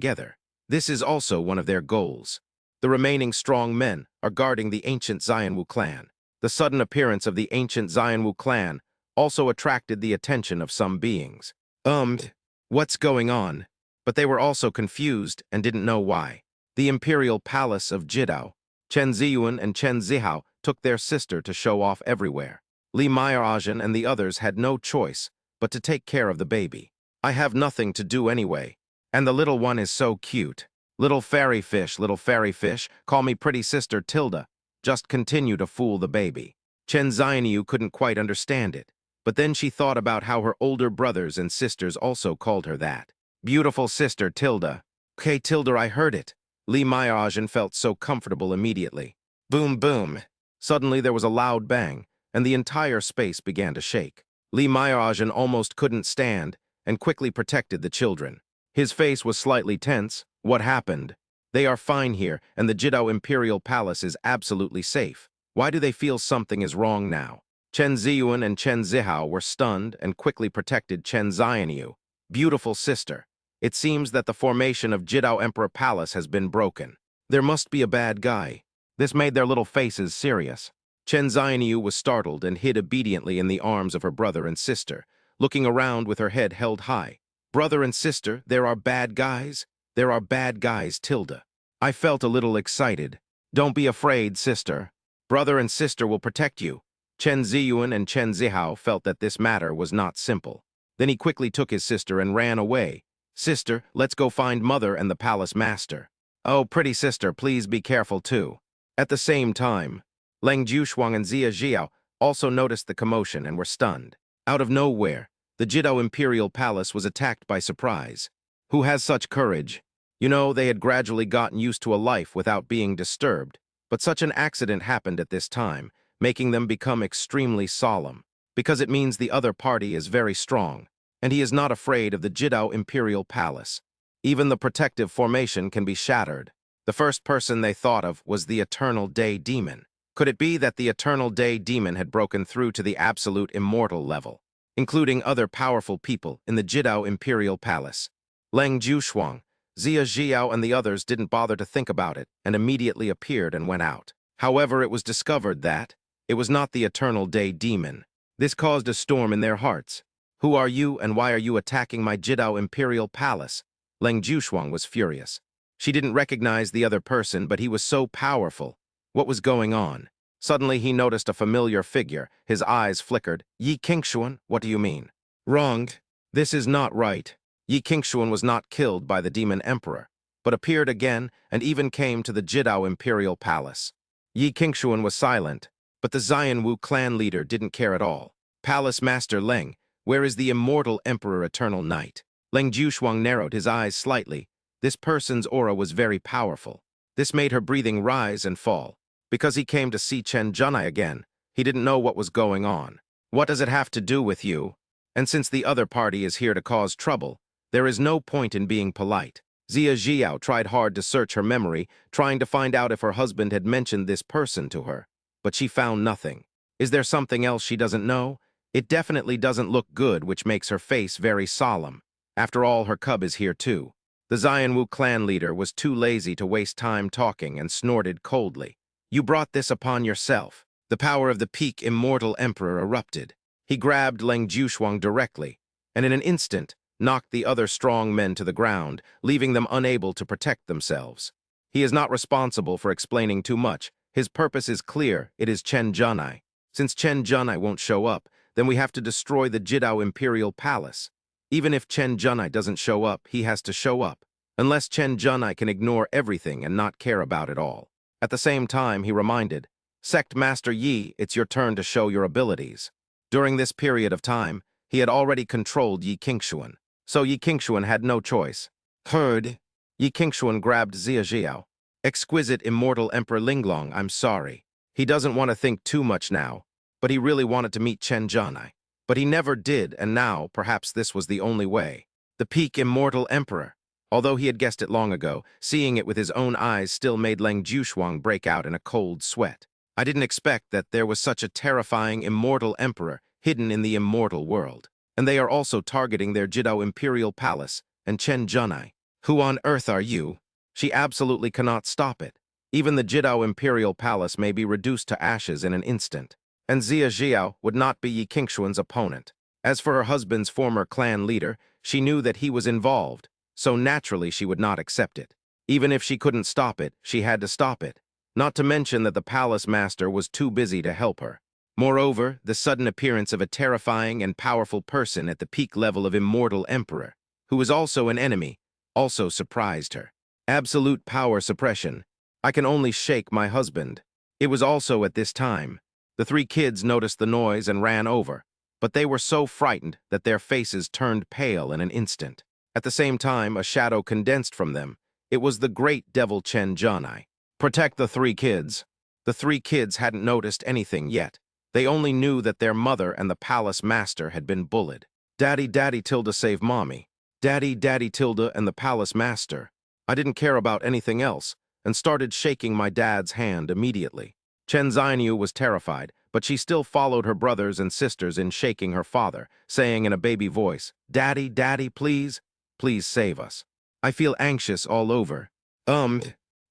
together. This is also one of their goals. The remaining strong men are guarding the ancient Xianwu clan. The sudden appearance of the ancient Xianwu clan also attracted the attention of some beings. What's going on? But they were also confused and didn't know why. The imperial palace of Jidao, Chen Ziyuan and Chen Zihao took their sister to show off everywhere. Li Mei'erajin and the others had no choice but to take care of the baby. I have nothing to do anyway, and the little one is so cute. Little fairy fish, call me pretty sister Tilda. Just continue to fool the baby. Chen Xianyu couldn't quite understand it, but then she thought about how her older brothers and sisters also called her that. Beautiful sister Tilda. Okay, Tilda, I heard it. Li Mei'erajin felt so comfortable immediately. Boom, boom. Suddenly there was a loud bang, and the entire space began to shake. Li Mei'erajin almost couldn't stand and quickly protected the children. His face was slightly tense. What happened? They are fine here, and the Jidao Imperial Palace is absolutely safe. Why do they feel something is wrong now? Chen Ziyuan and Chen Zihao were stunned and quickly protected Chen Xianyu. Beautiful sister. It seems that the formation of Jidao Emperor Palace has been broken. There must be a bad guy. This made their little faces serious. Chen Xianyu was startled and hid obediently in the arms of her brother and sister, looking around with her head held high. Brother and sister, there are bad guys? There are bad guys, Tilda. I felt a little excited. Don't be afraid, sister. Brother and sister will protect you. Chen Ziyuan and Chen Zihao felt that this matter was not simple. Then he quickly took his sister and ran away. Sister, let's go find mother and the palace master. Oh, pretty sister, please be careful too. At the same time, Leng Jiushuang and Zia Jiao also noticed the commotion and were stunned. Out of nowhere, the Jidao Imperial Palace was attacked by surprise. Who has such courage? You know, they had gradually gotten used to a life without being disturbed, but such an accident happened at this time, making them become extremely solemn, because it means the other party is very strong, and he is not afraid of the Jidao Imperial Palace. Even the protective formation can be shattered. The first person they thought of was the Eternal Day Demon. Could it be that the Eternal Day Demon had broken through to the absolute immortal level, including other powerful people in the Jidao Imperial Palace? Leng Jiushuang, Zia Jiao and the others didn't bother to think about it and immediately appeared and went out. However, it was discovered that it was not the Eternal Day Demon. This caused a storm in their hearts. Who are you and why are you attacking my Jidao Imperial Palace? Leng Jiushuang was furious. She didn't recognize the other person, but he was so powerful. What was going on? Suddenly he noticed a familiar figure. His eyes flickered. Yi Qingshuan, what do you mean? Wrong. This is not right. Yi Qingshuan was not killed by the Demon Emperor, but appeared again and even came to the Jidao Imperial Palace. Yi Qingshuan was silent, but the Xianwu clan leader didn't care at all. Palace Master Leng, where is the immortal Emperor Eternal Night? Leng Jiushuang narrowed his eyes slightly. This person's aura was very powerful. This made her breathing rise and fall. Because he came to see Chen Junai again, he didn't know what was going on. What does it have to do with you? And since the other party is here to cause trouble, there is no point in being polite. Zia Jiao tried hard to search her memory, trying to find out if her husband had mentioned this person to her, but she found nothing. Is there something else she doesn't know? It definitely doesn't look good, which makes her face very solemn. After all, her cub is here too. The Xianwu clan leader was too lazy to waste time talking and snorted coldly. You brought this upon yourself. The power of the peak immortal emperor erupted. He grabbed Leng Jiushuang directly, and in an instant, knocked the other strong men to the ground, leaving them unable to protect themselves. He is not responsible for explaining too much. His purpose is clear. It is Chen Junai. Since Chen Junai won't show up, then we have to destroy the Jidao Imperial Palace. Even if Chen Junai doesn't show up, he has to show up, unless Chen Junai can ignore everything and not care about it all. At the same time, he reminded, Sect Master Yi, it's your turn to show your abilities. During this period of time, he had already controlled Yi Qingshuan, so Yi Qingshuan had no choice. Heard. Yi Qingshuan grabbed Zia Jiao. Exquisite immortal Emperor Linglong, I'm sorry. He doesn't want to think too much now, but he really wanted to meet Chen Junai. But he never did, and now, perhaps this was the only way. The peak immortal emperor. Although he had guessed it long ago, seeing it with his own eyes still made Leng Jiushuang break out in a cold sweat. I didn't expect that there was such a terrifying immortal emperor hidden in the immortal world. And they are also targeting their Jidao Imperial Palace and Chen Junai. Who on earth are you? She absolutely cannot stop it. Even the Jidao Imperial Palace may be reduced to ashes in an instant. And Xia Xiao would not be Yi Qingshuan's opponent. As for her husband's former clan leader, she knew that he was involved, so naturally she would not accept it. Even if she couldn't stop it, she had to stop it. Not to mention that the palace master was too busy to help her. Moreover, the sudden appearance of a terrifying and powerful person at the peak level of Immortal Emperor, who was also an enemy, also surprised her. Absolute power suppression. I can only shake my husband. It was also at this time. The three kids noticed the noise and ran over, but they were so frightened that their faces turned pale in an instant. At the same time, a shadow condensed from them. It was the great devil Chen Zhenai. Protect the three kids. The three kids hadn't noticed anything yet. They only knew that their mother and the palace master had been bullied. Daddy, Daddy, Tilda, save Mommy. Daddy, Daddy, Tilda, and the palace master. I didn't care about anything else, and started shaking my dad's hand immediately. Chen Xianyu was terrified, but she still followed her brothers and sisters in shaking her father, saying in a baby voice, Daddy, Daddy, please, please save us. I feel anxious all over.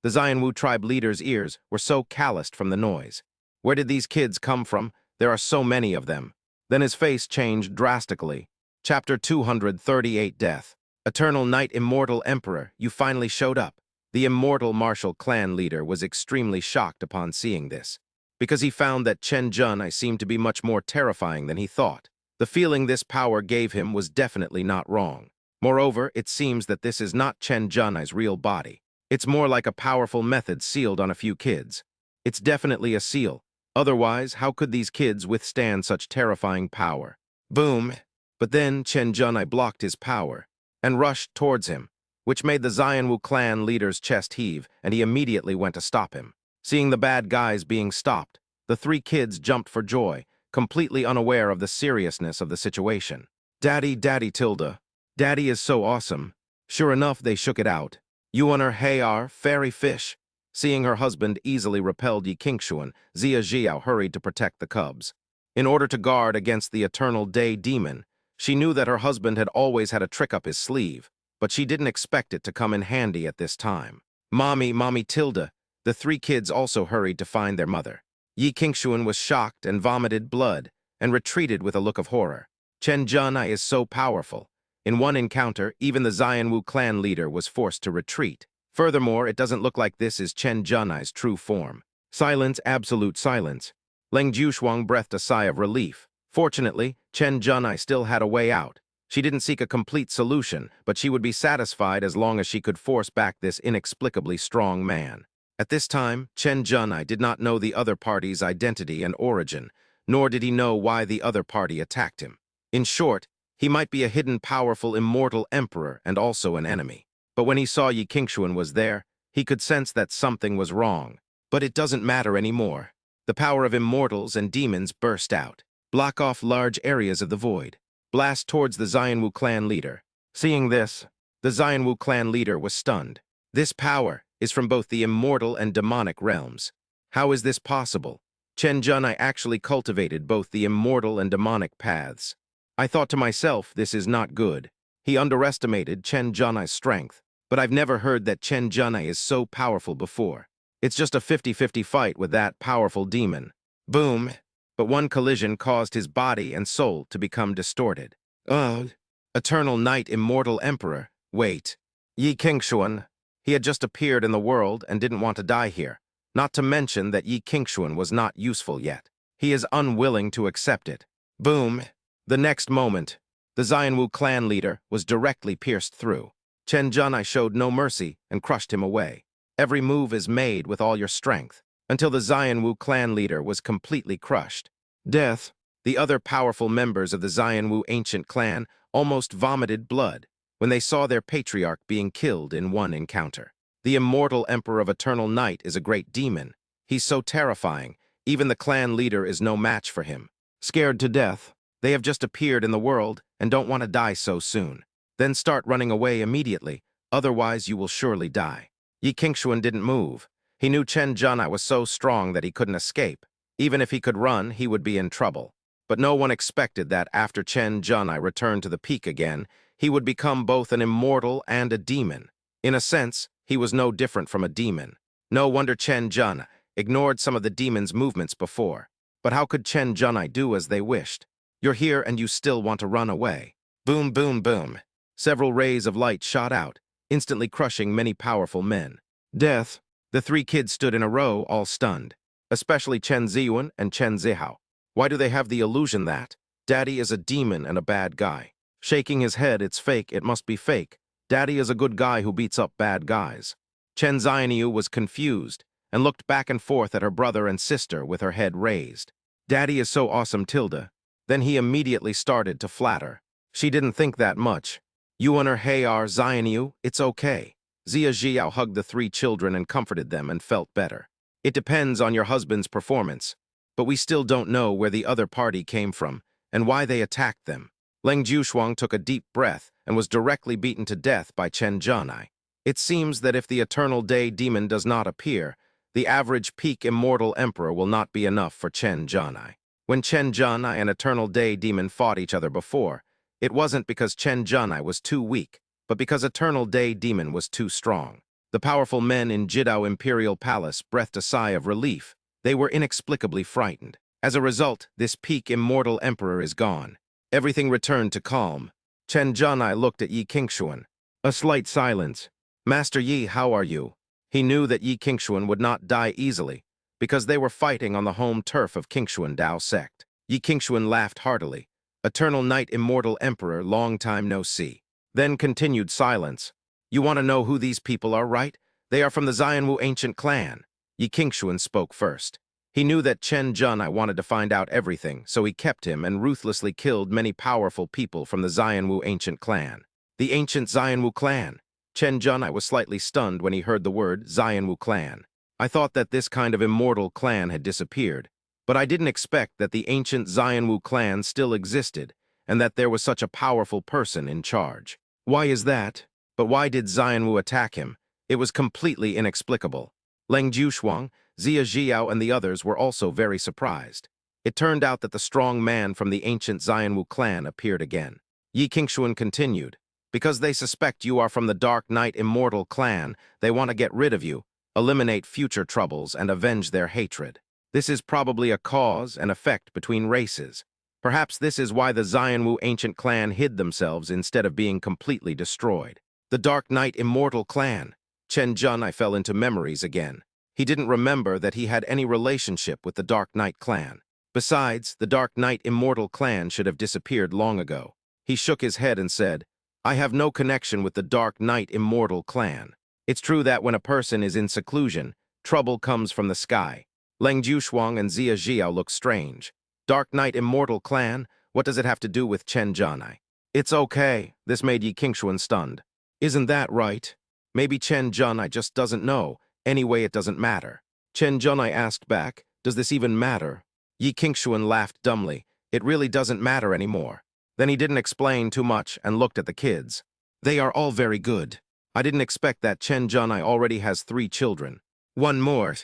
The Xianwu tribe leader's ears were so calloused from the noise. Where did these kids come from? There are so many of them. Then his face changed drastically. Chapter 238 Death. Eternal Night Immortal Emperor, you finally showed up. The immortal martial clan leader was extremely shocked upon seeing this, because he found that Chen Zhenai seemed to be much more terrifying than he thought. The feeling this power gave him was definitely not wrong. Moreover, it seems that this is not Chen Zhenai's real body. It's more like a powerful method sealed on a few kids. It's definitely a seal. Otherwise, how could these kids withstand such terrifying power? Boom! But then Chen Zhenai blocked his power and rushed towards him, which made the Xianwu clan leader's chest heave, and he immediately went to stop him. Seeing the bad guys being stopped, the three kids jumped for joy, completely unaware of the seriousness of the situation. Daddy, Daddy, Tilda. Daddy is so awesome. Sure enough, they shook it out. You on her hey fairy fish. Seeing her husband easily repelled Yi Qingshuan, Xia Xiao hurried to protect the cubs. In order to guard against the eternal day demon, she knew that her husband had always had a trick up his sleeve, but she didn't expect it to come in handy at this time. Mommy, Mommy, Tilda. The three kids also hurried to find their mother. Yi Qingshuan was shocked and vomited blood, and retreated with a look of horror. Chen Zhenai is so powerful. In one encounter, even the Xianwu clan leader was forced to retreat. Furthermore, it doesn't look like this is Chen Zhenai's true form. Silence, absolute silence. Leng Jiushuang breathed a sigh of relief. Fortunately, Chen Zhenai still had a way out. She didn't seek a complete solution, but she would be satisfied as long as she could force back this inexplicably strong man. At this time, Chen Zhenai did not know the other party's identity and origin, nor did he know why the other party attacked him. In short, he might be a hidden powerful immortal emperor and also an enemy. But when he saw Yi Qingshuan was there, he could sense that something was wrong. But it doesn't matter anymore. The power of immortals and demons burst out. Block off large areas of the void. Blast towards the Xianwu clan leader. Seeing this, the Xianwu clan leader was stunned. This power is from both the immortal and demonic realms. How is this possible? Chen Zhenai actually cultivated both the immortal and demonic paths. I thought to myself, this is not good. He underestimated Chen Zhenai's strength, but I've never heard that Chen Zhenai is so powerful before. It's just a 50-50 fight with that powerful demon. Boom! But one collision caused his body and soul to become distorted. Ugh! Eternal Night Immortal Emperor. Wait. Yi Qingshuan. He had just appeared in the world and didn't want to die here. Not to mention that Yi Qingshuan was not useful yet. He is unwilling to accept it. Boom! The next moment, the Xianwu clan leader was directly pierced through. Chen Zhenai showed no mercy and crushed him away. Every move is made with all your strength, until the Xianwu clan leader was completely crushed. Death. The other powerful members of the Xianwu ancient clan almost vomited blood when they saw their patriarch being killed in one encounter. The immortal Emperor of Eternal Night is a great demon. He's so terrifying, even the clan leader is no match for him. Scared to death, they have just appeared in the world and don't want to die so soon. Then start running away immediately, otherwise you will surely die. Yi Qingshuan didn't move. He knew Chen Zhenai was so strong that he couldn't escape. Even if he could run, he would be in trouble. But no one expected that after Chen Zhenai returned to the peak again, he would become both an immortal and a demon. In a sense, he was no different from a demon. No wonder Chen Jun ignored some of the demon's movements before. But how could Chen Junai do as they wished? You're here and you still want to run away. Boom, boom, boom. Several rays of light shot out, instantly crushing many powerful men. Death. The three kids stood in a row, all stunned. Especially Chen Ziyuan and Chen Zihao. Why do they have the illusion that Daddy is a demon and a bad guy? Shaking his head, it's fake, it must be fake. Daddy is a good guy who beats up bad guys. Chen Xianyu was confused and looked back and forth at her brother and sister with her head raised. Daddy is so awesome, Tilda. Then he immediately started to flatter. She didn't think that much. You and her hey are Xianyu, it's okay. Zia Jiao hugged the three children and comforted them and felt better. It depends on your husband's performance, but we still don't know where the other party came from and why they attacked them. Leng Jiushuang took a deep breath and was directly beaten to death by Chen Zhanai. It seems that if the Eternal Day Demon does not appear, the average peak Immortal Emperor will not be enough for Chen Zhanai. When Chen Zhanai and Eternal Day Demon fought each other before, it wasn't because Chen Zhanai was too weak, but because Eternal Day Demon was too strong. The powerful men in Jidao Imperial Palace breathed a sigh of relief. They were inexplicably frightened. As a result, this peak Immortal Emperor is gone. Everything returned to calm. Chen Zhanai looked at Yi Qingshuan. A slight silence. Master Yi, how are you? He knew that Yi Qingshuan would not die easily, because they were fighting on the home turf of Qingshuan Dao sect. Yi Qingshuan laughed heartily. Eternal Knight Immortal Emperor, long time no see. Then continued silence. You want to know who these people are, right? They are from the Xianwu ancient clan. Yi Qingshuan spoke first. He knew that Chen Zhanai wanted to find out everything, so he kept him and ruthlessly killed many powerful people from the Xianwu ancient clan. The ancient Xianwu clan. Chen Zhanai was slightly stunned when he heard the word Xianwu clan. I thought that this kind of immortal clan had disappeared, but I didn't expect that the ancient Xianwu clan still existed and that there was such a powerful person in charge. Why is that? But why did Xianwu attack him? It was completely inexplicable. Leng Jiushuang, Zia Jiao, and the others were also very surprised. It turned out that the strong man from the ancient Xianwu clan appeared again. Yi Qingshuan continued, because they suspect you are from the Dark Knight Immortal clan, they want to get rid of you, eliminate future troubles, and avenge their hatred. This is probably a cause and effect between races. Perhaps this is why the Xianwu ancient clan hid themselves instead of being completely destroyed. The Dark Knight Immortal clan. Chen Zhanai fell into memories again. He didn't remember that he had any relationship with the Dark Knight clan. Besides, the Dark Knight Immortal clan should have disappeared long ago. He shook his head and said, I have no connection with the Dark Knight Immortal clan. It's true that when a person is in seclusion, trouble comes from the sky. Leng Jiushuang and Zia Jiao look strange. Dark Knight Immortal clan? What does it have to do with Chen Zhanai? It's okay. This made Yi Qingshuan stunned. Isn't that right? Maybe Chen Zhanai just doesn't know. Anyway, it doesn't matter. Chen Zhanai asked back, does this even matter? Yi Qingshuan laughed dumbly. It really doesn't matter anymore. Then he didn't explain too much and looked at the kids. They are all very good. I didn't expect that Chen Zhanai already has 3 children. One more.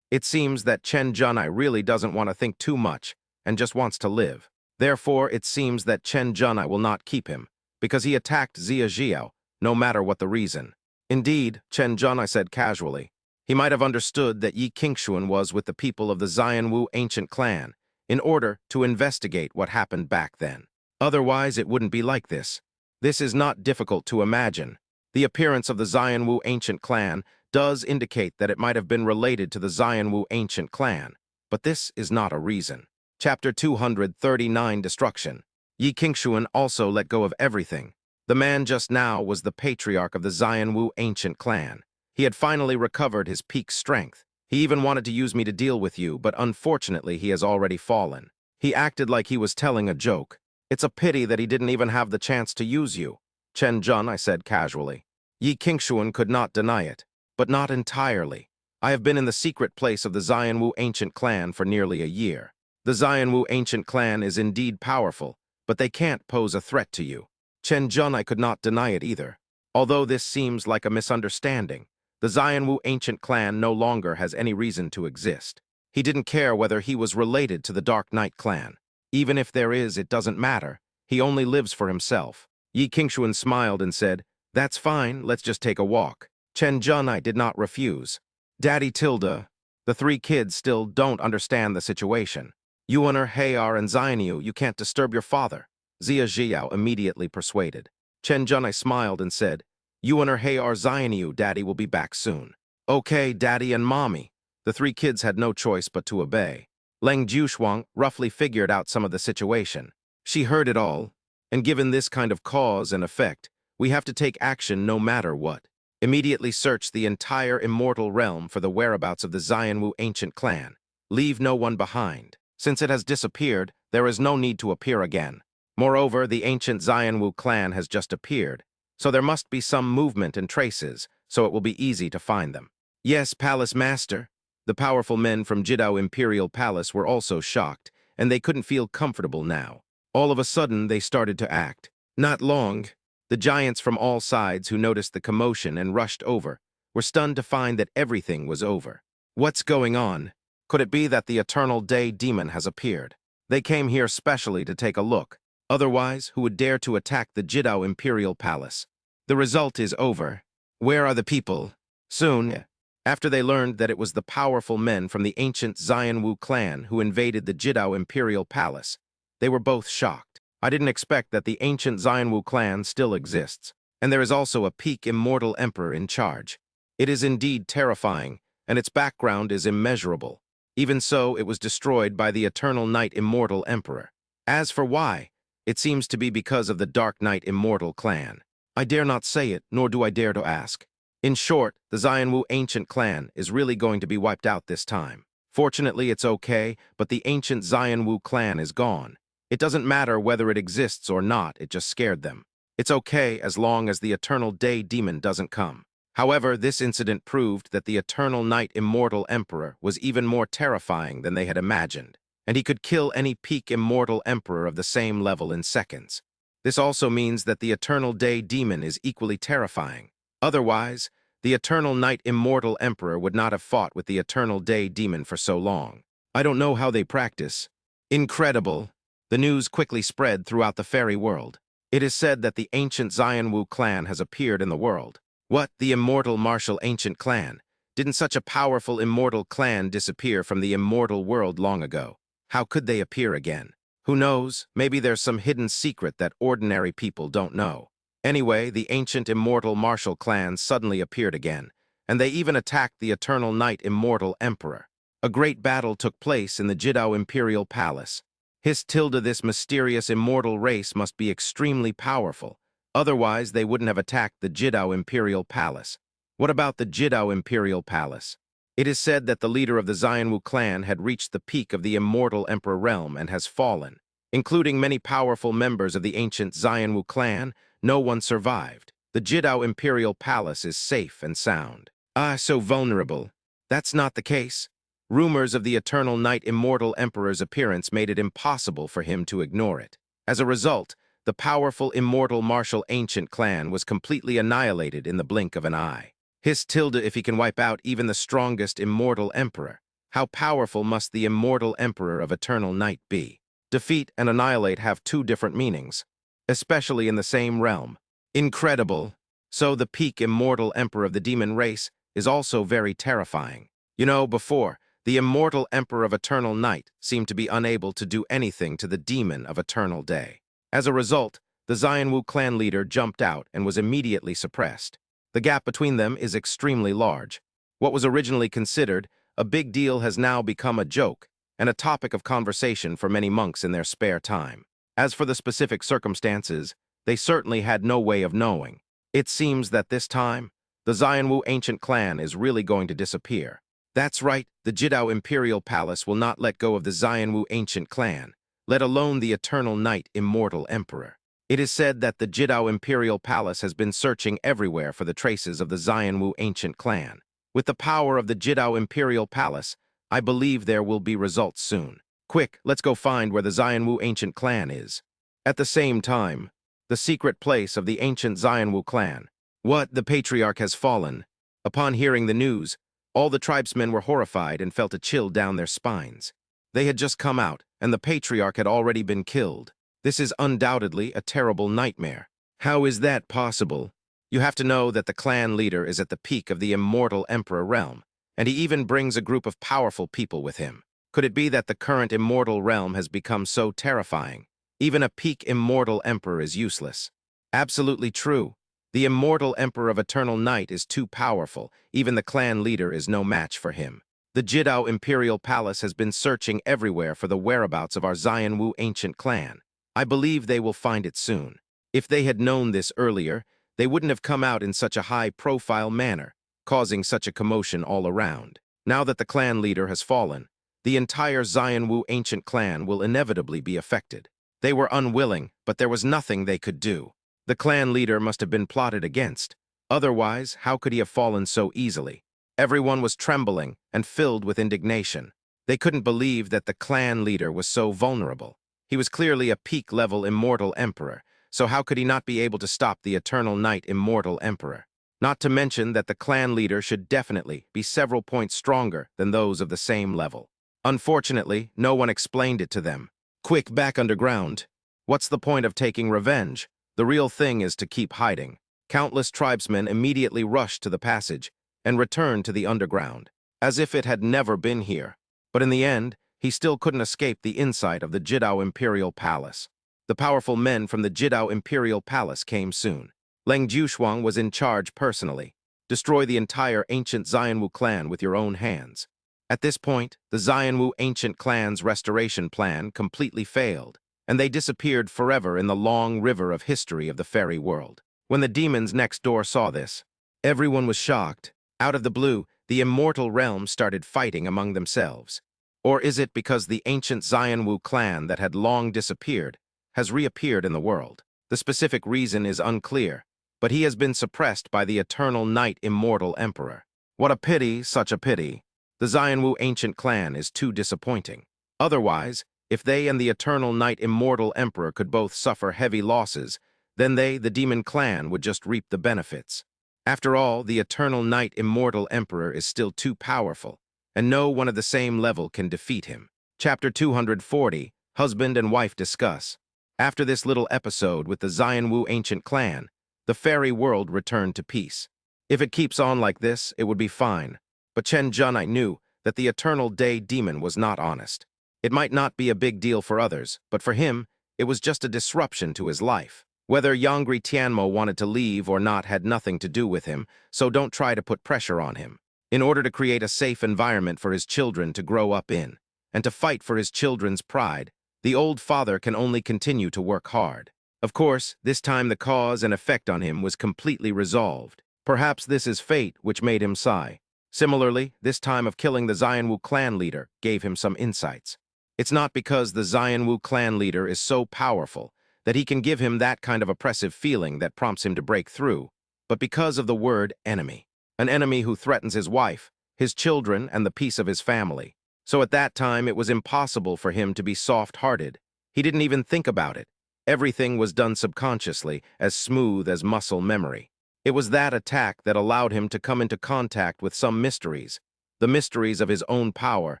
It seems that Chen Zhanai really doesn't want to think too much and just wants to live. Therefore, it seems that Chen Zhanai will not keep him, because he attacked Zia Jiao, no matter what the reason. Indeed, Chen Zhanai said casually. He might have understood that Yi Qingshuan was with the people of the Xianwu ancient clan in order to investigate what happened back then. Otherwise, it wouldn't be like this. This is not difficult to imagine. The appearance of the Xianwu ancient clan does indicate that it might have been related to the Xianwu ancient clan, but this is not a reason. Chapter 239, Destruction. Yi Qingshuan also let go of everything. The man just now was the patriarch of the Xianwu ancient clan. He had finally recovered his peak strength. He even wanted to use me to deal with you, but unfortunately he has already fallen. He acted like he was telling a joke. It's a pity that he didn't even have the chance to use you. Chen Zhan, said casually. Yi Qingshuan could not deny it, but not entirely. I have been in the secret place of the Xianwu ancient clan for nearly a year. The Xianwu ancient clan is indeed powerful, but they can't pose a threat to you. Chen Zhan could not deny it either. Although this seems like a misunderstanding, the Xianwu ancient clan no longer has any reason to exist. He didn't care whether he was related to the Dark Knight clan. Even if there is, it doesn't matter. He only lives for himself. Yi Qingshuan smiled and said, that's fine, let's just take a walk. Chen Junai did not refuse. Daddy Tilda, the three kids still don't understand the situation. Yuaner, Hayar, and Xianyu, you can't disturb your father. Zia Xiao immediately persuaded. Chen Junai smiled and said, Yuaner, Hayar, Xianyu, Daddy will be back soon. Okay, Daddy and Mommy. The three kids had no choice but to obey. Leng Jiushuang roughly figured out some of the situation. She heard it all, and given this kind of cause and effect, we have to take action no matter what. Immediately search the entire immortal realm for the whereabouts of the Xianwu ancient clan. Leave no one behind. Since it has disappeared, there is no need to appear again. Moreover, the ancient Xianwu clan has just appeared, so there must be some movement and traces, so it will be easy to find them. Yes, Palace Master. The powerful men from Jidao Imperial Palace were also shocked, and they couldn't feel comfortable now. All of a sudden, they started to act. Not long. The giants from all sides who noticed the commotion and rushed over were stunned to find that everything was over. What's going on? Could it be that the Eternal Day Demon has appeared? They came here specially to take a look. Otherwise, who would dare to attack the Jidao Imperial Palace? The result is over. Where are the people? Soon, after they learned that it was the powerful men from the ancient Xianwu clan who invaded the Jidao Imperial Palace, they were both shocked. I didn't expect that the ancient Xianwu clan still exists, and there is also a peak immortal emperor in charge. It is indeed terrifying, and its background is immeasurable. Even so, it was destroyed by the Eternal Night Immortal Emperor. As for why, it seems to be because of the Dark Knight Immortal clan. I dare not say it, nor do I dare to ask. In short, the Xianwu ancient clan is really going to be wiped out this time. Fortunately, it's okay, but the ancient Xianwu clan is gone. It doesn't matter whether it exists or not, it just scared them. It's okay as long as the Eternal Day Demon doesn't come. However, this incident proved that the Eternal Night Immortal Emperor was even more terrifying than they had imagined, and he could kill any peak immortal emperor of the same level in seconds. This also means that the Eternal Day Demon is equally terrifying. Otherwise, the Eternal Night Immortal Emperor would not have fought with the Eternal Day Demon for so long. I don't know how they practice. Incredible. The news quickly spread throughout the fairy world. It is said that the ancient Xianwu clan has appeared in the world. What, the immortal martial ancient clan? Didn't such a powerful immortal clan disappear from the immortal world long ago? How could they appear again? Who knows, maybe there's some hidden secret that ordinary people don't know. Anyway, the ancient immortal martial clan suddenly appeared again, and they even attacked the Eternal Night Immortal Emperor. A great battle took place in the Jidao Imperial Palace. This mysterious immortal race must be extremely powerful. Otherwise, they wouldn't have attacked the Jidao Imperial Palace. What about the Jidao Imperial Palace? It is said that the leader of the Xianwu clan had reached the peak of the immortal emperor realm and has fallen. Including many powerful members of the ancient Xianwu clan, no one survived. The Jidao Imperial Palace is safe and sound. Ah, so vulnerable. That's not the case. Rumors of the Eternal Night Immortal Emperor's appearance made it impossible for him to ignore it. As a result, the powerful immortal martial ancient clan was completely annihilated in the blink of an eye. If he can wipe out even the strongest immortal emperor. How powerful must the immortal emperor of Eternal Night be? Defeat and annihilate have two different meanings, especially in the same realm. Incredible. So the peak immortal emperor of the demon race is also very terrifying. You know, before, the immortal emperor of Eternal Night seemed to be unable to do anything to the demon of Eternal Day. As a result, the Xianwu clan leader jumped out and was immediately suppressed. The gap between them is extremely large. What was originally considered a big deal has now become a joke and a topic of conversation for many monks in their spare time. As for the specific circumstances, they certainly had no way of knowing. It seems that this time, the Xianwu ancient clan is really going to disappear. That's right, the Jidao Imperial Palace will not let go of the Xianwu ancient clan, let alone the Eternal Night Immortal Emperor. It is said that the Jidao Imperial Palace has been searching everywhere for the traces of the Xianwu ancient clan. With the power of the Jidao Imperial Palace, I believe there will be results soon. Quick, let's go find where the Xianwu ancient clan is. At the same time, the secret place of the ancient Xianwu clan. What, the patriarch has fallen? Upon hearing the news, all the tribesmen were horrified and felt a chill down their spines. They had just come out, and the patriarch had already been killed. This is undoubtedly a terrible nightmare. How is that possible? You have to know that the clan leader is at the peak of the immortal emperor realm, and he even brings a group of powerful people with him. Could it be that the current immortal realm has become so terrifying? Even a peak immortal emperor is useless. Absolutely true. The immortal emperor of eternal night is too powerful. Even the clan leader is no match for him. The Jidao Imperial Palace has been searching everywhere for the whereabouts of our Xianwu ancient clan. I believe they will find it soon. If they had known this earlier, they wouldn't have come out in such a high-profile manner, causing such a commotion all around. Now that the clan leader has fallen, the entire Xianwu ancient clan will inevitably be affected. They were unwilling, but there was nothing they could do. The clan leader must have been plotted against. Otherwise, how could he have fallen so easily? Everyone was trembling and filled with indignation. They couldn't believe that the clan leader was so vulnerable. He was clearly a peak-level immortal emperor, so how could he not be able to stop the eternal night immortal emperor? Not to mention that the clan leader should definitely be several points stronger than those of the same level. Unfortunately, no one explained it to them. Quick, back underground. What's the point of taking revenge? The real thing is to keep hiding. Countless tribesmen immediately rushed to the passage and returned to the underground, as if it had never been here. But in the end, he still couldn't escape the insight of the Jidao Imperial Palace. The powerful men from the Jidao Imperial Palace came soon. Leng Jiushuang was in charge personally. Destroy the entire ancient Xianwu clan with your own hands. At this point, the Xianwu ancient clan's restoration plan completely failed, and they disappeared forever in the long river of history of the fairy world. When the demons next door saw this, everyone was shocked. Out of the blue, the immortal realm started fighting among themselves. Or is it because the ancient Xianwu clan that had long disappeared has reappeared in the world? The specific reason is unclear, but he has been suppressed by the eternal night immortal emperor. What a pity, such a pity. The Xianwu ancient clan is too disappointing. Otherwise, if they and the eternal night immortal emperor could both suffer heavy losses, then they, the demon clan, would just reap the benefits. After all, the eternal night immortal emperor is still too powerful, and no one of the same level can defeat him. Chapter 240, Husband and Wife Discuss. After this little episode with the Xianwu ancient clan, the fairy world returned to peace. If it keeps on like this, it would be fine. But Chen Junai knew that the eternal day demon was not honest. It might not be a big deal for others, but for him, it was just a disruption to his life. Whether Yangri Tianmo wanted to leave or not had nothing to do with him, so don't try to put pressure on him. In order to create a safe environment for his children to grow up in, and to fight for his children's pride, the old father can only continue to work hard. Of course, this time the cause and effect on him was completely resolved. Perhaps this is fate which made him sigh. Similarly, this time of killing the Xianwu clan leader gave him some insights. It's not because the Xianwu clan leader is so powerful that he can give him that kind of oppressive feeling that prompts him to break through, but because of the word enemy. An enemy who threatens his wife, his children, and the peace of his family. So at that time, it was impossible for him to be soft-hearted. He didn't even think about it. Everything was done subconsciously, as smooth as muscle memory. It was that attack that allowed him to come into contact with some mysteries, the mysteries of his own power,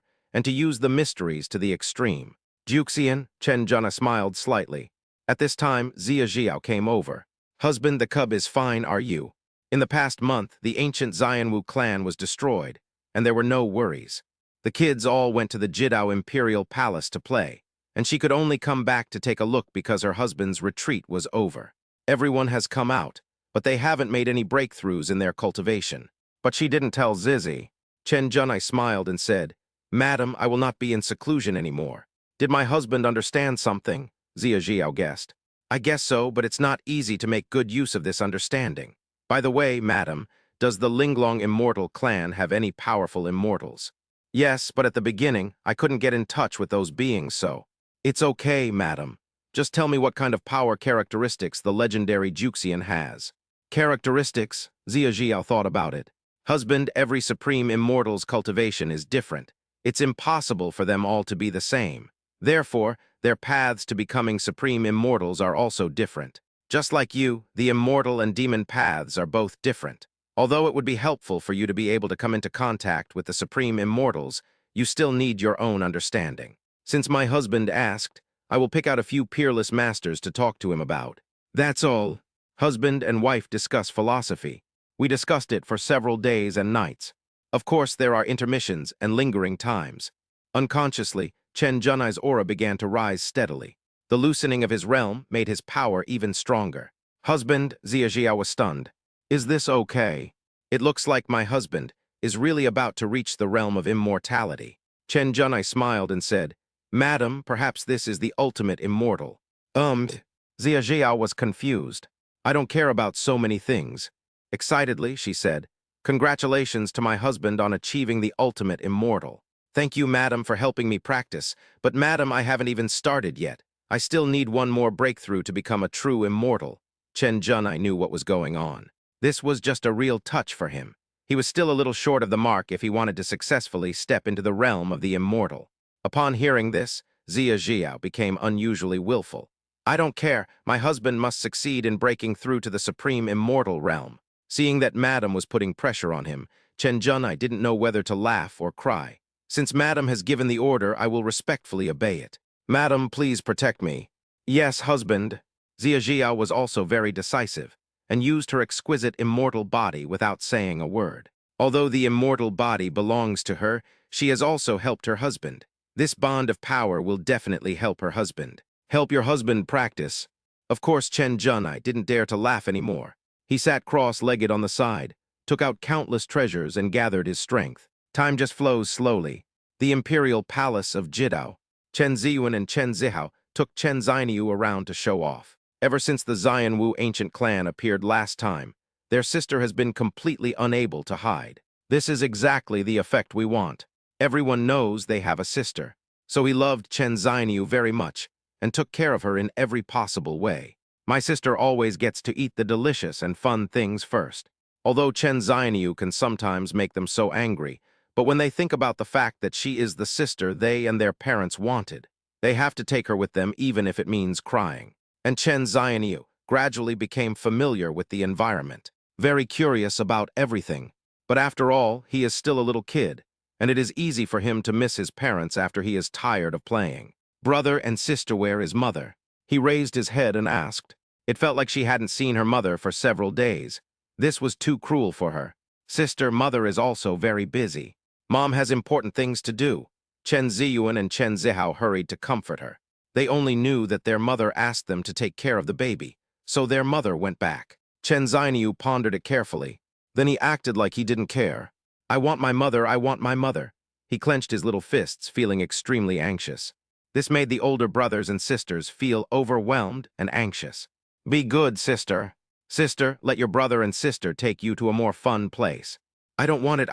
and to use the mysteries to the extreme. Juxian, Chen Juna smiled slightly. At this time, Zia Jiao came over. Husband, the cub is fine, are you? In the past month, the ancient Xianwu clan was destroyed, and there were no worries. The kids all went to the Jidao Imperial Palace to play, and she could only come back to take a look because her husband's retreat was over. Everyone has come out, but they haven't made any breakthroughs in their cultivation. But she didn't tell Zizi. Chen Junai smiled and said, Madam, I will not be in seclusion anymore. Did my husband understand something? Zia Jiao guessed. I guess so, but it's not easy to make good use of this understanding. By the way, madam, does the Linglong immortal clan have any powerful immortals? Yes, but at the beginning, I couldn't get in touch with those beings, so. It's okay, madam. Just tell me what kind of power characteristics the legendary Juxian has. Characteristics? Zia Jiao thought about it. Husband, every supreme immortal's cultivation is different. It's impossible for them all to be the same. Therefore, their paths to becoming supreme immortals are also different. Just like you, the immortal and demon paths are both different. Although it would be helpful for you to be able to come into contact with the supreme immortals, you still need your own understanding. Since my husband asked, I will pick out a few peerless masters to talk to him about. That's all. Husband and wife discuss philosophy. We discussed it for several days and nights. Of course, there are intermissions and lingering times. Unconsciously, Chen Junai's aura began to rise steadily. The loosening of his realm made his power even stronger. Husband, Ziajia was stunned. Is this okay? It looks like my husband is really about to reach the realm of immortality. Chen Junai smiled and said, Madam, perhaps this is the ultimate immortal. Ziajia was confused. I don't care about so many things. Excitedly, she said, Congratulations to my husband on achieving the ultimate immortal. Thank you, madam, for helping me practice. But madam, I haven't even started yet. I still need one more breakthrough to become a true immortal. Chen Junai knew what was going on. This was just a real touch for him. He was still a little short of the mark if he wanted to successfully step into the realm of the immortal. Upon hearing this, Zia Jiao became unusually willful. I don't care, my husband must succeed in breaking through to the supreme immortal realm. Seeing that Madam was putting pressure on him, Chen Junai didn't know whether to laugh or cry. Since Madam has given the order, I will respectfully obey it. Madam, please protect me. Yes, husband. Zia Jiao was also very decisive, and used her exquisite immortal body without saying a word. Although the immortal body belongs to her, she has also helped her husband. This bond of power will definitely help her husband. Help your husband practice. Of course, Chen Junai didn't dare to laugh anymore. He sat cross-legged on the side, took out countless treasures and gathered his strength. Time just flows slowly. The imperial palace of Jidao. Chen Ziyuan and Chen Zihao took Chen Xianyu around to show off. Ever since the Xianwu ancient clan appeared last time, their sister has been completely unable to hide. This is exactly the effect we want. Everyone knows they have a sister. So he loved Chen Xianyu very much and took care of her in every possible way. My sister always gets to eat the delicious and fun things first. Although Chen Xianyu can sometimes make them so angry, but when they think about the fact that she is the sister they and their parents wanted, they have to take her with them even if it means crying. And Chen Xianyu gradually became familiar with the environment, very curious about everything. But after all, he is still a little kid, and it is easy for him to miss his parents after he is tired of playing. Brother and sister, where is mother? He raised his head and asked. It felt like she hadn't seen her mother for several days. This was too cruel for her. Sister, mother is also very busy. Mom has important things to do. Chen Ziyuan and Chen Zihao hurried to comfort her. They only knew that their mother asked them to take care of the baby, so their mother went back. Chen Xianyu pondered it carefully. Then he acted like he didn't care. I want my mother, I want my mother. He clenched his little fists, feeling extremely anxious. This made the older brothers and sisters feel overwhelmed and anxious. Be good, sister. Sister, let your brother and sister take you to a more fun place. I don't want it,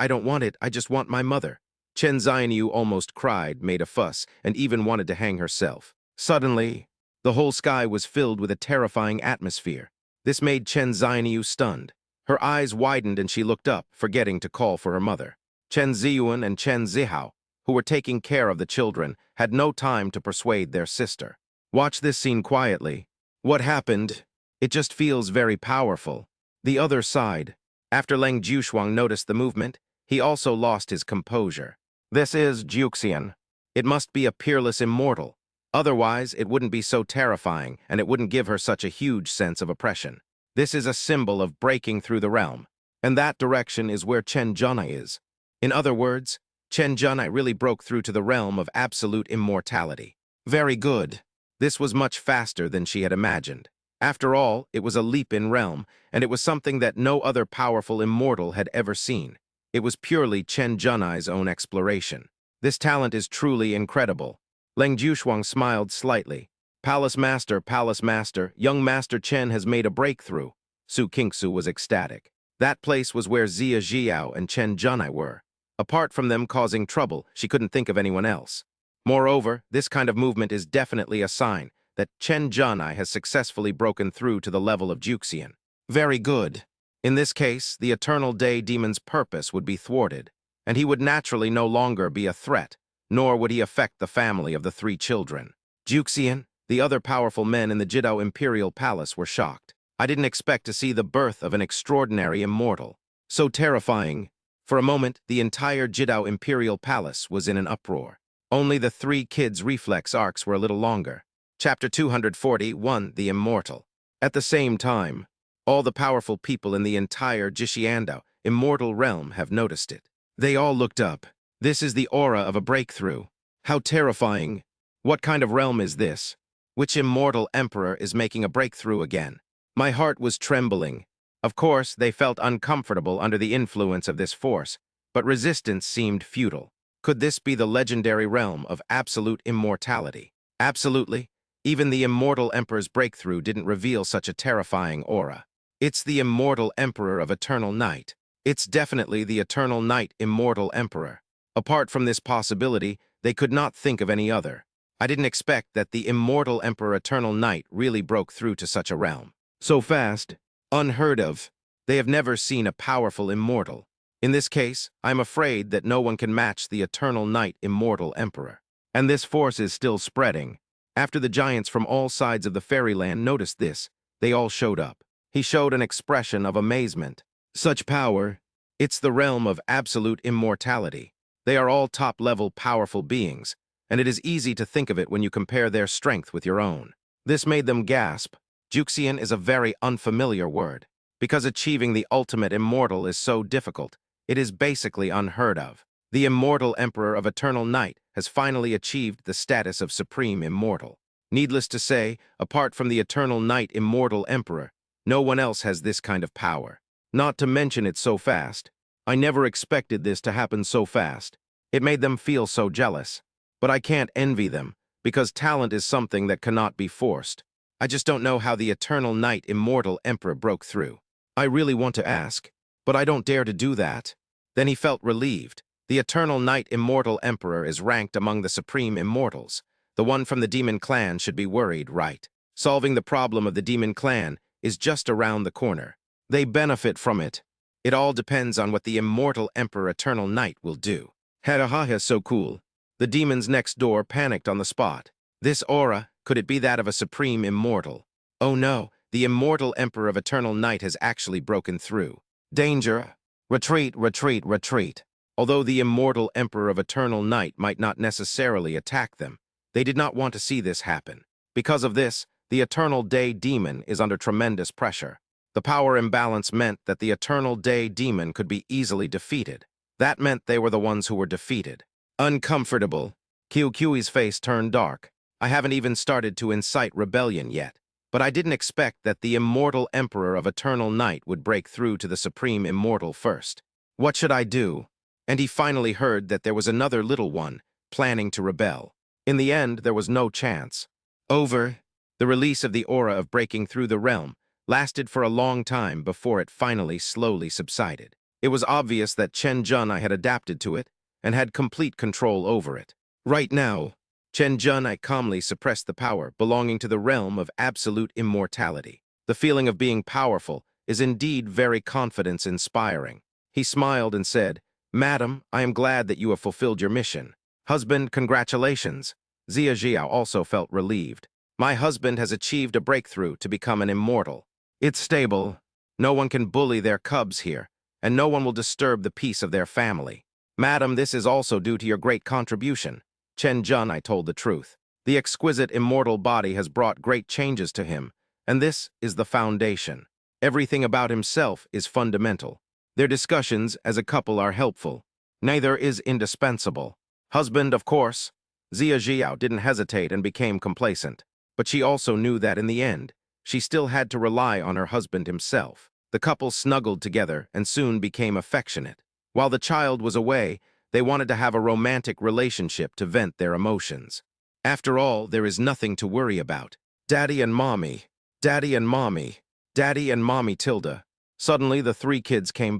I just want my mother. Chen Xianyu almost cried, made a fuss, and even wanted to hang herself. Suddenly, the whole sky was filled with a terrifying atmosphere. This made Chen Xianyu stunned. Her eyes widened and she looked up, forgetting to call for her mother. Chen Ziyuan and Chen Zihao, who were taking care of the children, had no time to persuade their sister. Watch this scene quietly. What happened? It just feels very powerful. The other side. After Leng Jiushuang noticed the movement, he also lost his composure. This is Juxian. It must be a peerless immortal. Otherwise, it wouldn't be so terrifying, and it wouldn't give her such a huge sense of oppression. This is a symbol of breaking through the realm, and that direction is where Chen Junai is. In other words, Chen Junai really broke through to the realm of absolute immortality. Very good. This was much faster than she had imagined. After all, it was a leap in realm, and it was something that no other powerful immortal had ever seen. It was purely Chen Junai's own exploration. This talent is truly incredible. Leng Jiushuang smiled slightly. Palace Master, young Master Chen has made a breakthrough. Su Kingsu was ecstatic. That place was where Zia Jiao and Chen Junai were. Apart from them causing trouble, she couldn't think of anyone else. Moreover, this kind of movement is definitely a sign that Chen Junai has successfully broken through to the level of Juxian. Very good. In this case, the Eternal Day Demon's purpose would be thwarted, and he would naturally no longer be a threat, nor would he affect the family of the 3 children. Juxian, the other powerful men in the Jidao Imperial Palace were shocked. I didn't expect to see the birth of an extraordinary immortal. So terrifying. For a moment, the entire Jidao Imperial Palace was in an uproar. Only the 3 kids' reflex arcs were a little longer. Chapter 241, The Immortal. At the same time, All the powerful people in the entire Jishiando, immortal realm, have noticed it. They all looked up. This is the aura of a breakthrough. How terrifying. What kind of realm is this? Which immortal emperor is making a breakthrough again? My heart was trembling. Of course, they felt uncomfortable under the influence of this force, but resistance seemed futile. Could this be the legendary realm of absolute immortality? Absolutely. Even the immortal emperor's breakthrough didn't reveal such a terrifying aura. It's the immortal emperor of eternal night. It's definitely the eternal night immortal emperor. Apart from this possibility, they could not think of any other. I didn't expect that the immortal emperor eternal night really broke through to such a realm. So fast, unheard of. They have never seen a powerful immortal. In this case, I'm afraid that no one can match the eternal night immortal emperor. And this force is still spreading. After the giants from all sides of the fairyland noticed this, they all showed up. He showed an expression of amazement. Such power, it's the realm of absolute immortality. They are all top-level powerful beings, and it is easy to think of it when you compare their strength with your own. This made them gasp. Juxian is a very unfamiliar word. Because achieving the ultimate immortal is so difficult, it is basically unheard of. The immortal emperor of eternal night has finally achieved the status of supreme immortal. Needless to say, apart from the eternal night immortal emperor, no one else has this kind of power. Not to mention it so fast. I never expected this to happen so fast. It made them feel so jealous. But I can't envy them, because talent is something that cannot be forced. I just don't know how the eternal night immortal emperor broke through. I really want to ask, but I don't dare to do that. Then he felt relieved. The eternal night immortal emperor is ranked among the supreme immortals. The one from the demon clan should be worried, right? Solving the problem of the demon clan is just around the corner. They benefit from it. It all depends on what the immortal emperor eternal night will do. Harahaha, so cool. The demons next door panicked on the spot. This aura, could it be that of a supreme immortal? Oh no, the immortal emperor of eternal night has actually broken through. Danger! Retreat, retreat, retreat. Although the immortal emperor of eternal night might not necessarily attack them, they did not want to see this happen. Because of this, the eternal day demon is under tremendous pressure. The power imbalance meant that the eternal day demon could be easily defeated. That meant they were the ones who were defeated. Uncomfortable. QQ's face turned dark. I haven't even started to incite rebellion yet. But I didn't expect that the immortal emperor of eternal night would break through to the supreme immortal first. What should I do? And he finally heard that there was another little one, planning to rebel. In the end, there was no chance. Over. The release of the aura of breaking through the realm lasted for a long time before it finally slowly subsided. It was obvious that Chen Junai had adapted to it and had complete control over it. Right now, Chen Junai calmly suppressed the power belonging to the realm of absolute immortality. The feeling of being powerful is indeed very confidence-inspiring. He smiled and said, "Madam, I am glad that you have fulfilled your mission. Husband, congratulations." Zia Jiao also felt relieved. My husband has achieved a breakthrough to become an immortal. It's stable. No one can bully their cubs here, and no one will disturb the peace of their family. Madam, this is also due to your great contribution. Chen Junai told the truth. The exquisite immortal body has brought great changes to him, and this is the foundation. Everything about himself is fundamental. Their discussions as a couple are helpful. Neither is indispensable. Husband, of course. Zia Jiao didn't hesitate and became complacent. But she also knew that in the end, she still had to rely on her husband himself. The couple snuggled together and soon became affectionate. While the child was away, they wanted to have a romantic relationship to vent their emotions. After all, there is nothing to worry about. Daddy and Mommy. Daddy and Mommy. Daddy and Mommy Tilda. Suddenly, the three kids came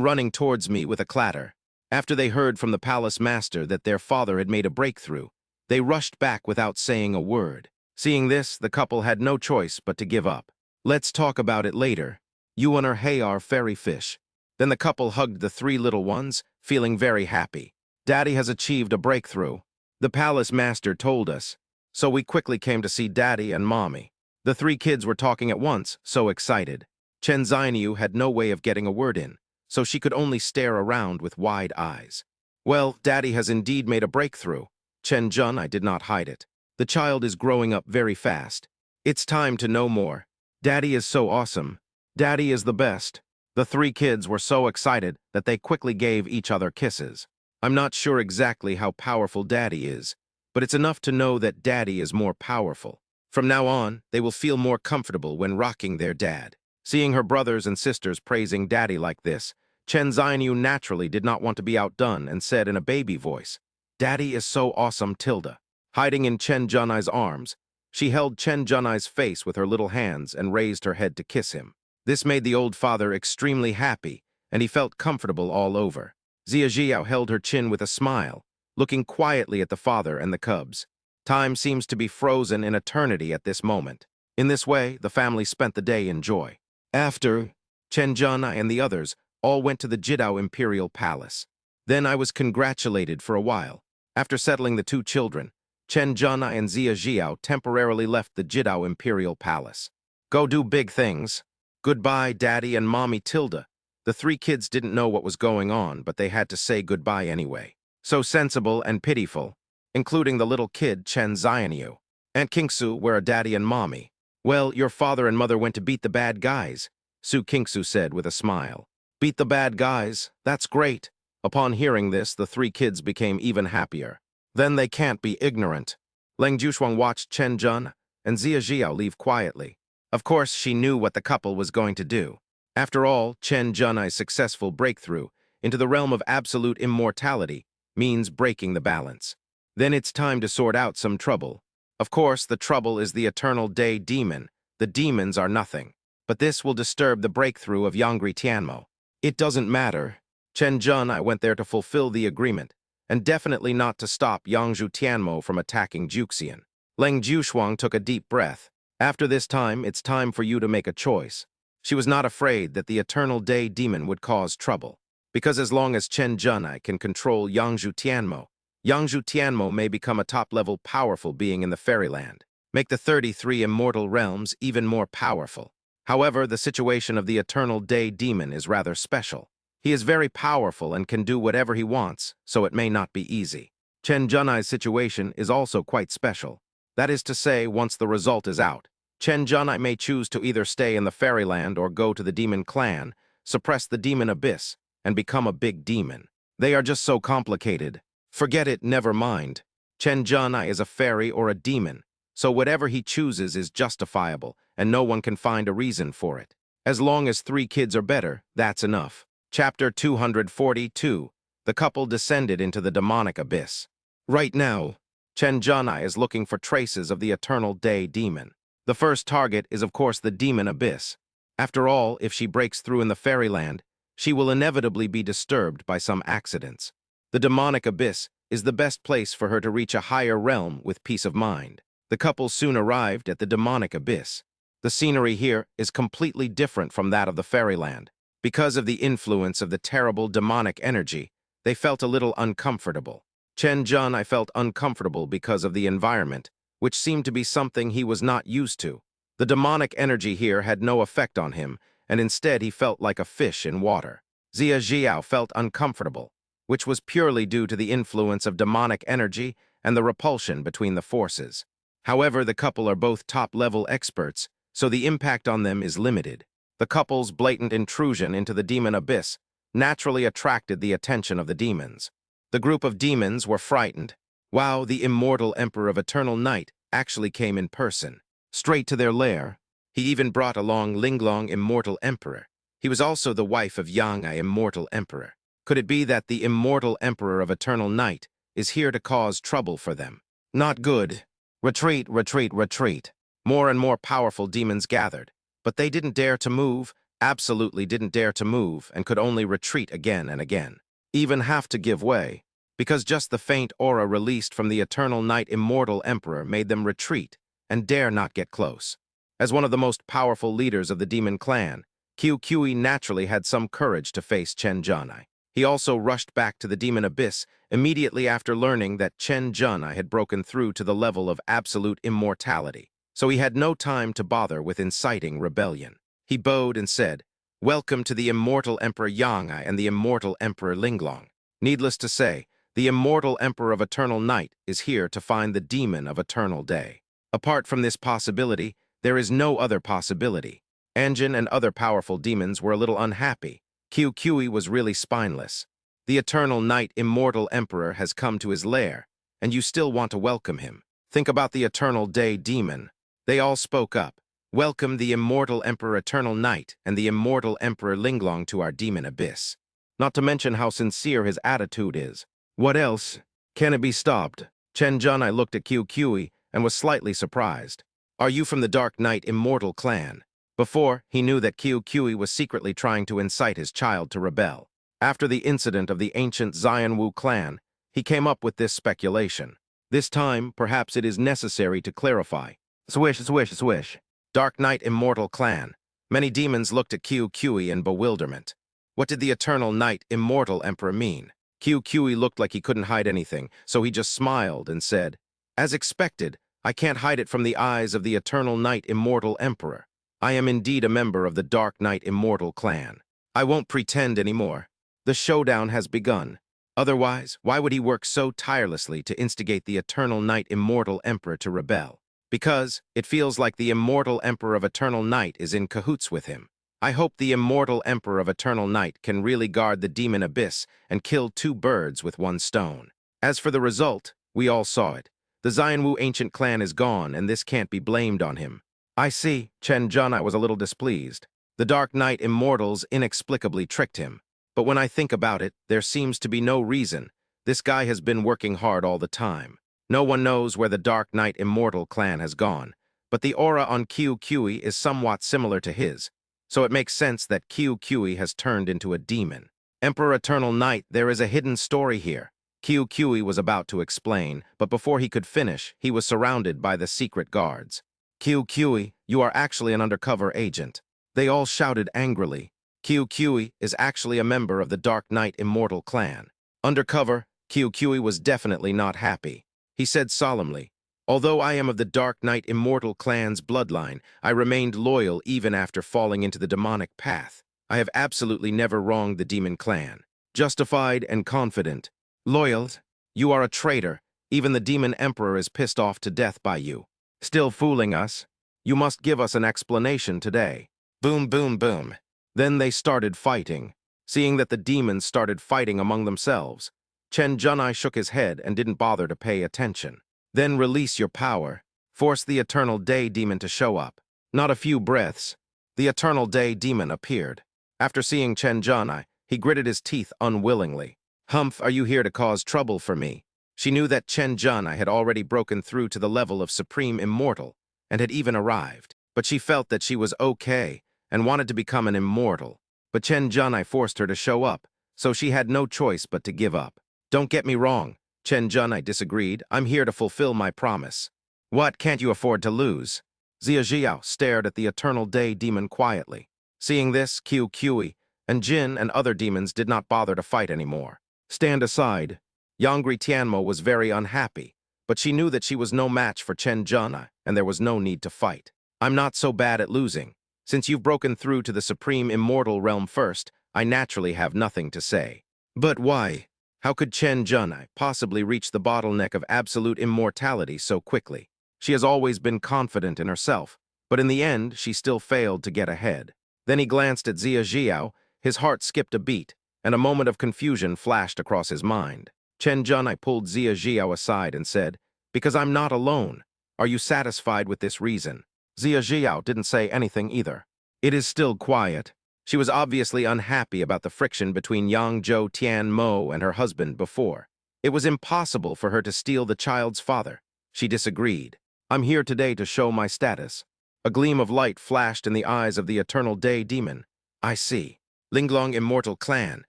running towards me with a clatter. After they heard from the palace master that their father had made a breakthrough, they rushed back without saying a word. Seeing this, the couple had no choice but to give up. Let's talk about it later. You and her Hayar fairy fish. Then the couple hugged the three little ones, feeling very happy. Daddy has achieved a breakthrough. The palace master told us. So we quickly came to see Daddy and Mommy. The three kids were talking at once, so excited. Chen Xianyu had no way of getting a word in, so she could only stare around with wide eyes. Well, Daddy has indeed made a breakthrough. Chen Junai did not hide it. The child is growing up very fast. It's time to know more. Daddy is so awesome. Daddy is the best. The three kids were so excited that they quickly gave each other kisses. I'm not sure exactly how powerful Daddy is, but it's enough to know that Daddy is more powerful. From now on, they will feel more comfortable when rocking their dad. Seeing her brothers and sisters praising Daddy like this, Chen Xianyu naturally did not want to be outdone and said in a baby voice, "Daddy is so awesome, Tilda." Hiding in Chen Junai's arms, she held Chen Junai's face with her little hands and raised her head to kiss him. This made the old father extremely happy, and he felt comfortable all over. Zia Jiao held her chin with a smile, looking quietly at the father and the cubs. Time seems to be frozen in eternity at this moment. In this way, the family spent the day in joy. After, Chen Junai and the others all went to the Jidao Imperial Palace. Then I was congratulated for a while. After settling the two children, Chen Junai and Zia Jiao temporarily left the Jidao Imperial Palace. Go do big things. Goodbye, Daddy and Mommy Tilda. The three kids didn't know what was going on, but they had to say goodbye anyway. So sensible and pitiful, including the little kid Chen Xianyu. Aunt Kingsu were a daddy and mommy. Well, your father and mother went to beat the bad guys, Su Kingsu said with a smile. Beat the bad guys? That's great. Upon hearing this, the three kids became even happier. Then they can't be ignorant. Leng Jushuang watched Chen Jun and Zia Jiao leave quietly. Of course, she knew what the couple was going to do. After all, Chen Junai's successful breakthrough into the realm of absolute immortality means breaking the balance. Then it's time to sort out some trouble. Of course, the trouble is the eternal day demon. The demons are nothing. But this will disturb the breakthrough of Yangri Tianmo. It doesn't matter. Chen Junai went there to fulfill the agreement, and definitely not to stop Yangzhu Tianmo from attacking Juxian. Leng Jushuang took a deep breath. After this time, it's time for you to make a choice. She was not afraid that the eternal day demon would cause trouble, because as long as Chen Junai can control Yangzhu Tianmo may become a top-level powerful being in the fairyland, make the 33 immortal realms even more powerful. However, the situation of the eternal day demon is rather special. He is very powerful and can do whatever he wants, so it may not be easy. Chen Junai's situation is also quite special. That is to say, once the result is out, Chen Junai may choose to either stay in the fairyland or go to the demon clan, suppress the demon abyss, and become a big demon. They are just so complicated. Forget it, never mind. Chen Junai is a fairy or a demon, so whatever he chooses is justifiable, and no one can find a reason for it. As long as three kids are better, that's enough. Chapter 242. The couple descended into the demonic abyss. Right now, Chen Junai is looking for traces of the eternal day demon. The first target is of course the demon abyss. After all, if she breaks through in the fairyland, she will inevitably be disturbed by some accidents. The demonic abyss is the best place for her to reach a higher realm with peace of mind. The couple soon arrived at the demonic abyss. The scenery here is completely different from that of the fairyland. Because of the influence of the terrible demonic energy, they felt a little uncomfortable. Chen Junai felt uncomfortable because of the environment, which seemed to be something he was not used to. The demonic energy here had no effect on him, and instead he felt like a fish in water. Zia Jiao felt uncomfortable, which was purely due to the influence of demonic energy and the repulsion between the forces. However, the couple are both top-level experts, so the impact on them is limited. The couple's blatant intrusion into the demon abyss naturally attracted the attention of the demons. The group of demons were frightened. Wow, the immortal Emperor of Eternal Night actually came in person, straight to their lair. He even brought along Linglong, Immortal Emperor. He was also the wife of Yang Ai, Immortal Emperor. Could it be that the immortal Emperor of Eternal Night is here to cause trouble for them? Not good. Retreat, retreat, retreat. More and more powerful demons gathered, but they didn't dare to move, absolutely didn't dare to move, and could only retreat again and again. Even have to give way, because just the faint aura released from the Eternal Night Immortal Emperor made them retreat and dare not get close. As one of the most powerful leaders of the demon clan, Qiu naturally had some courage to face Chen Junai. He also rushed back to the demon abyss immediately after learning that Chen Junai had broken through to the level of absolute immortality, so he had no time to bother with inciting rebellion. He bowed and said, "Welcome to the immortal Emperor Yang Ai and the immortal Emperor Linglong. Needless to say, the immortal Emperor of Eternal Night is here to find the demon of eternal day. Apart from this possibility, there is no other possibility. Anjin and other powerful demons were a little unhappy. QQE was really spineless. The eternal knight immortal emperor has come to his lair, and you still want to welcome him. Think about the eternal day demon. They all spoke up. Welcome the immortal emperor eternal knight and the immortal emperor Linglong to our demon abyss. Not to mention how sincere his attitude is. What else? Can it be stopped? Chen Junai looked at QQE and was slightly surprised. Are you from the Dark Knight Immortal clan? Before, he knew that QQE was secretly trying to incite his child to rebel. After the incident of the ancient Xianwu clan, he came up with this speculation. This time, perhaps it is necessary to clarify. Swish, swish, swish. Dark Knight Immortal clan. Many demons looked at QQE in bewilderment. What did the Eternal Knight Immortal Emperor mean? QQE looked like he couldn't hide anything, so he just smiled and said, As expected, I can't hide it from the eyes of the Eternal Knight Immortal Emperor. I am indeed a member of the Dark Knight Immortal clan. I won't pretend anymore. The showdown has begun. Otherwise, why would he work so tirelessly to instigate the Eternal Knight Immortal Emperor to rebel? Because it feels like the Immortal Emperor of Eternal Night is in cahoots with him. I hope the Immortal Emperor of Eternal Night can really guard the demon abyss and kill two birds with one stone. As for the result, we all saw it. The Xianwu ancient clan is gone, and this can't be blamed on him. I see, Chen Junai was a little displeased. The Dark Knight Immortals inexplicably tricked him. But when I think about it, there seems to be no reason. This guy has been working hard all the time. No one knows where the Dark Knight Immortal clan has gone, but the aura on QQE is somewhat similar to his, so it makes sense that QQE has turned into a demon. Emperor Eternal Knight, there is a hidden story here. QQE was about to explain, but before he could finish, he was surrounded by the secret guards. QQE, you are actually an undercover agent. They all shouted angrily. QQE is actually a member of the Dark Knight Immortal clan. Undercover, QQE was definitely not happy. He said solemnly, Although I am of the Dark Knight Immortal clan's bloodline, I remained loyal even after falling into the demonic path. I have absolutely never wronged the demon clan. Justified and confident. Loyal? You are a traitor. Even the demon emperor is pissed off to death by you. Still fooling us? You must give us an explanation today. Boom, boom, boom. Then they started fighting. Seeing that the demons started fighting among themselves, Chen Junai shook his head and didn't bother to pay attention. Then release your power. Force the Eternal Day Demon to show up. Not a few breaths. The Eternal Day Demon appeared. After seeing Chen Junai, he gritted his teeth unwillingly. Humph, are you here to cause trouble for me? She knew that Chen Junai had already broken through to the level of Supreme Immortal and had even arrived. But she felt that she was okay and wanted to become an immortal. But Chen Junai forced her to show up, so she had no choice but to give up. Don't get me wrong, Chen Junai disagreed. I'm here to fulfill my promise. What can't you afford to lose? Xia Xiao stared at the Eternal Day Demon quietly. Seeing this, QQE and Jin and other demons did not bother to fight anymore. Stand aside. Yangri Tianmo was very unhappy, but she knew that she was no match for Chen Junai, and there was no need to fight. I'm not so bad at losing. Since you've broken through to the Supreme Immortal Realm first, I naturally have nothing to say. But why? How could Chen Junai possibly reach the bottleneck of absolute immortality so quickly? She has always been confident in herself, but in the end, she still failed to get ahead. Then he glanced at Xia Xiao, his heart skipped a beat, and a moment of confusion flashed across his mind. Chen Junai pulled Xia Xiao aside and said, Because I'm not alone. Are you satisfied with this reason? Xia Xiao didn't say anything either. It is still quiet. She was obviously unhappy about the friction between Yang Zhou Tian Mo and her husband before. It was impossible for her to steal the child's father. She disagreed. I'm here today to show my status. A gleam of light flashed in the eyes of the Eternal Day Demon. I see. Linglong Immortal Clan,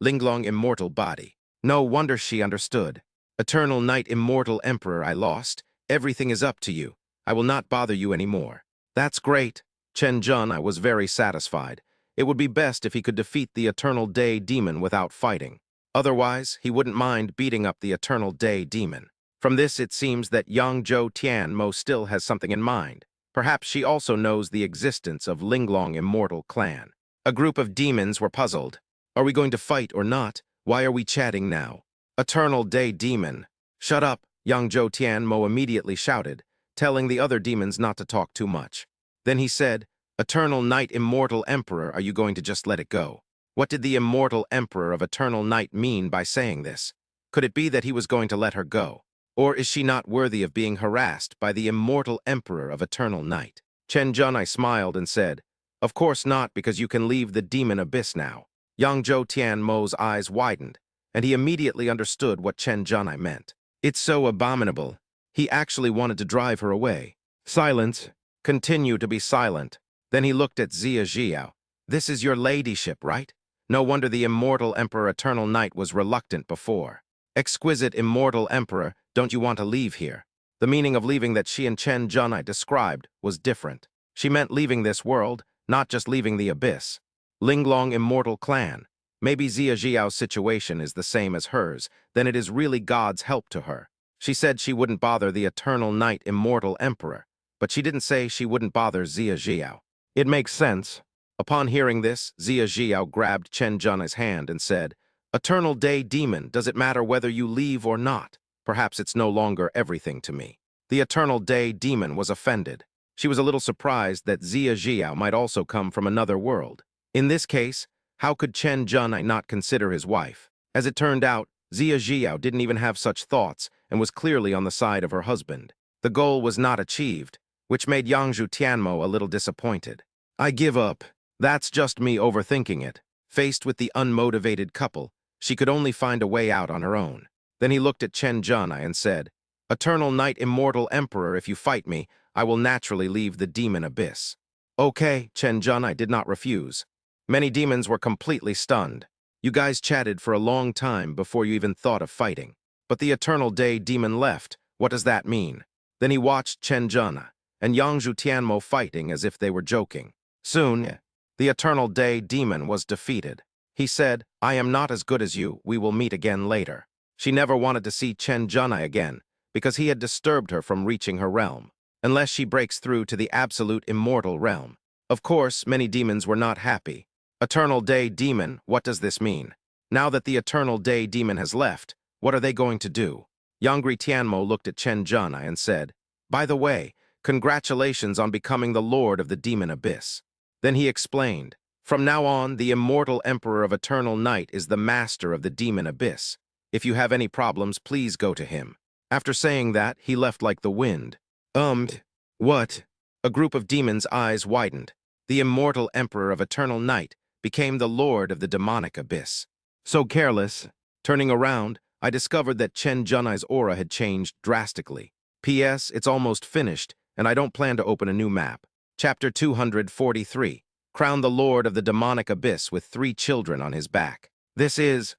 Linglong Immortal Body. No wonder she understood. Eternal Knight Immortal Emperor I lost. Everything is up to you. I will not bother you anymore. That's great. Chen Junai was very satisfied. It would be best if he could defeat the Eternal Day Demon without fighting. Otherwise, he wouldn't mind beating up the Eternal Day Demon. From this, it seems that Yang Zhou Tian Mo still has something in mind. Perhaps she also knows the existence of Linglong Immortal Clan. A group of demons were puzzled. Are we going to fight or not? Why are we chatting now? Eternal Day Demon. Shut up, Yang Zhou Tian Mo immediately shouted, telling the other demons not to talk too much. Then he said, Eternal Night Immortal Emperor, are you going to just let it go? What did the Immortal Emperor of Eternal Night mean by saying this? Could it be that he was going to let her go? Or is she not worthy of being harassed by the Immortal Emperor of Eternal Night? Chen Junai smiled and said, "Of course not, because you can leave the demon abyss now." Yang Zhou Tianmo's eyes widened, and he immediately understood what Chen Junai meant. It's so abominable. He actually wanted to drive her away. Silence. Continue to be silent. Then he looked at Zia Jiao. This is your ladyship, right? No wonder the immortal Emperor Eternal Night was reluctant before. Exquisite immortal Emperor, don't you want to leave here? The meaning of leaving that she and Chen Junai described was different. She meant leaving this world, not just leaving the abyss. Linglong Immortal Clan. Maybe Zia Jiao's situation is the same as hers, then it is really God's help to her. She said she wouldn't bother the Eternal Night Immortal Emperor, but she didn't say she wouldn't bother Zia Jiao. It makes sense. Upon hearing this, Zia Jiao grabbed Chen Junai's hand and said, "Eternal Day Demon, does it matter whether you leave or not? Perhaps it's no longer everything to me." The Eternal Day Demon was offended. She was a little surprised that Zia Jiao might also come from another world. In this case, how could Chen Junai not consider his wife? As it turned out, Zia Jiao didn't even have such thoughts and was clearly on the side of her husband. The goal was not achieved, which made Yangzhou Tianmo a little disappointed. "I give up. That's just me overthinking it." Faced with the unmotivated couple, she could only find a way out on her own. Then he looked at Chen Junai and said, "Eternal Night Immortal Emperor, if you fight me, I will naturally leave the demon abyss." Okay, Chen Junai did not refuse. Many demons were completely stunned. You guys chatted for a long time before you even thought of fighting. But the Eternal Day Demon left. What does that mean? Then he watched Chen Junai and Yangzhou Tianmo fighting as if they were joking. Soon, the Eternal Day Demon was defeated. He said, "I am not as good as you. We will meet again later." She never wanted to see Chen Junai again because he had disturbed her from reaching her realm, unless she breaks through to the absolute immortal realm. Of course, many demons were not happy. Eternal Day Demon, what does this mean? Now that the Eternal Day Demon has left, what are they going to do? Yangri Tianmo looked at Chen Junai and said, "By the way, congratulations on becoming the Lord of the Demon Abyss." Then he explained, "From now on, the immortal Emperor of Eternal Night is the master of the Demon Abyss. If you have any problems, please go to him." After saying that, he left like the wind. What? A group of demons' eyes widened. The immortal Emperor of Eternal Night became the Lord of the Demonic Abyss. So careless. Turning around, I discovered that Chen Junai's aura had changed drastically. P.S. It's almost finished, and I don't plan to open a new map. Chapter 243. Crown the Lord of the Demonic Abyss with 3 children on his back.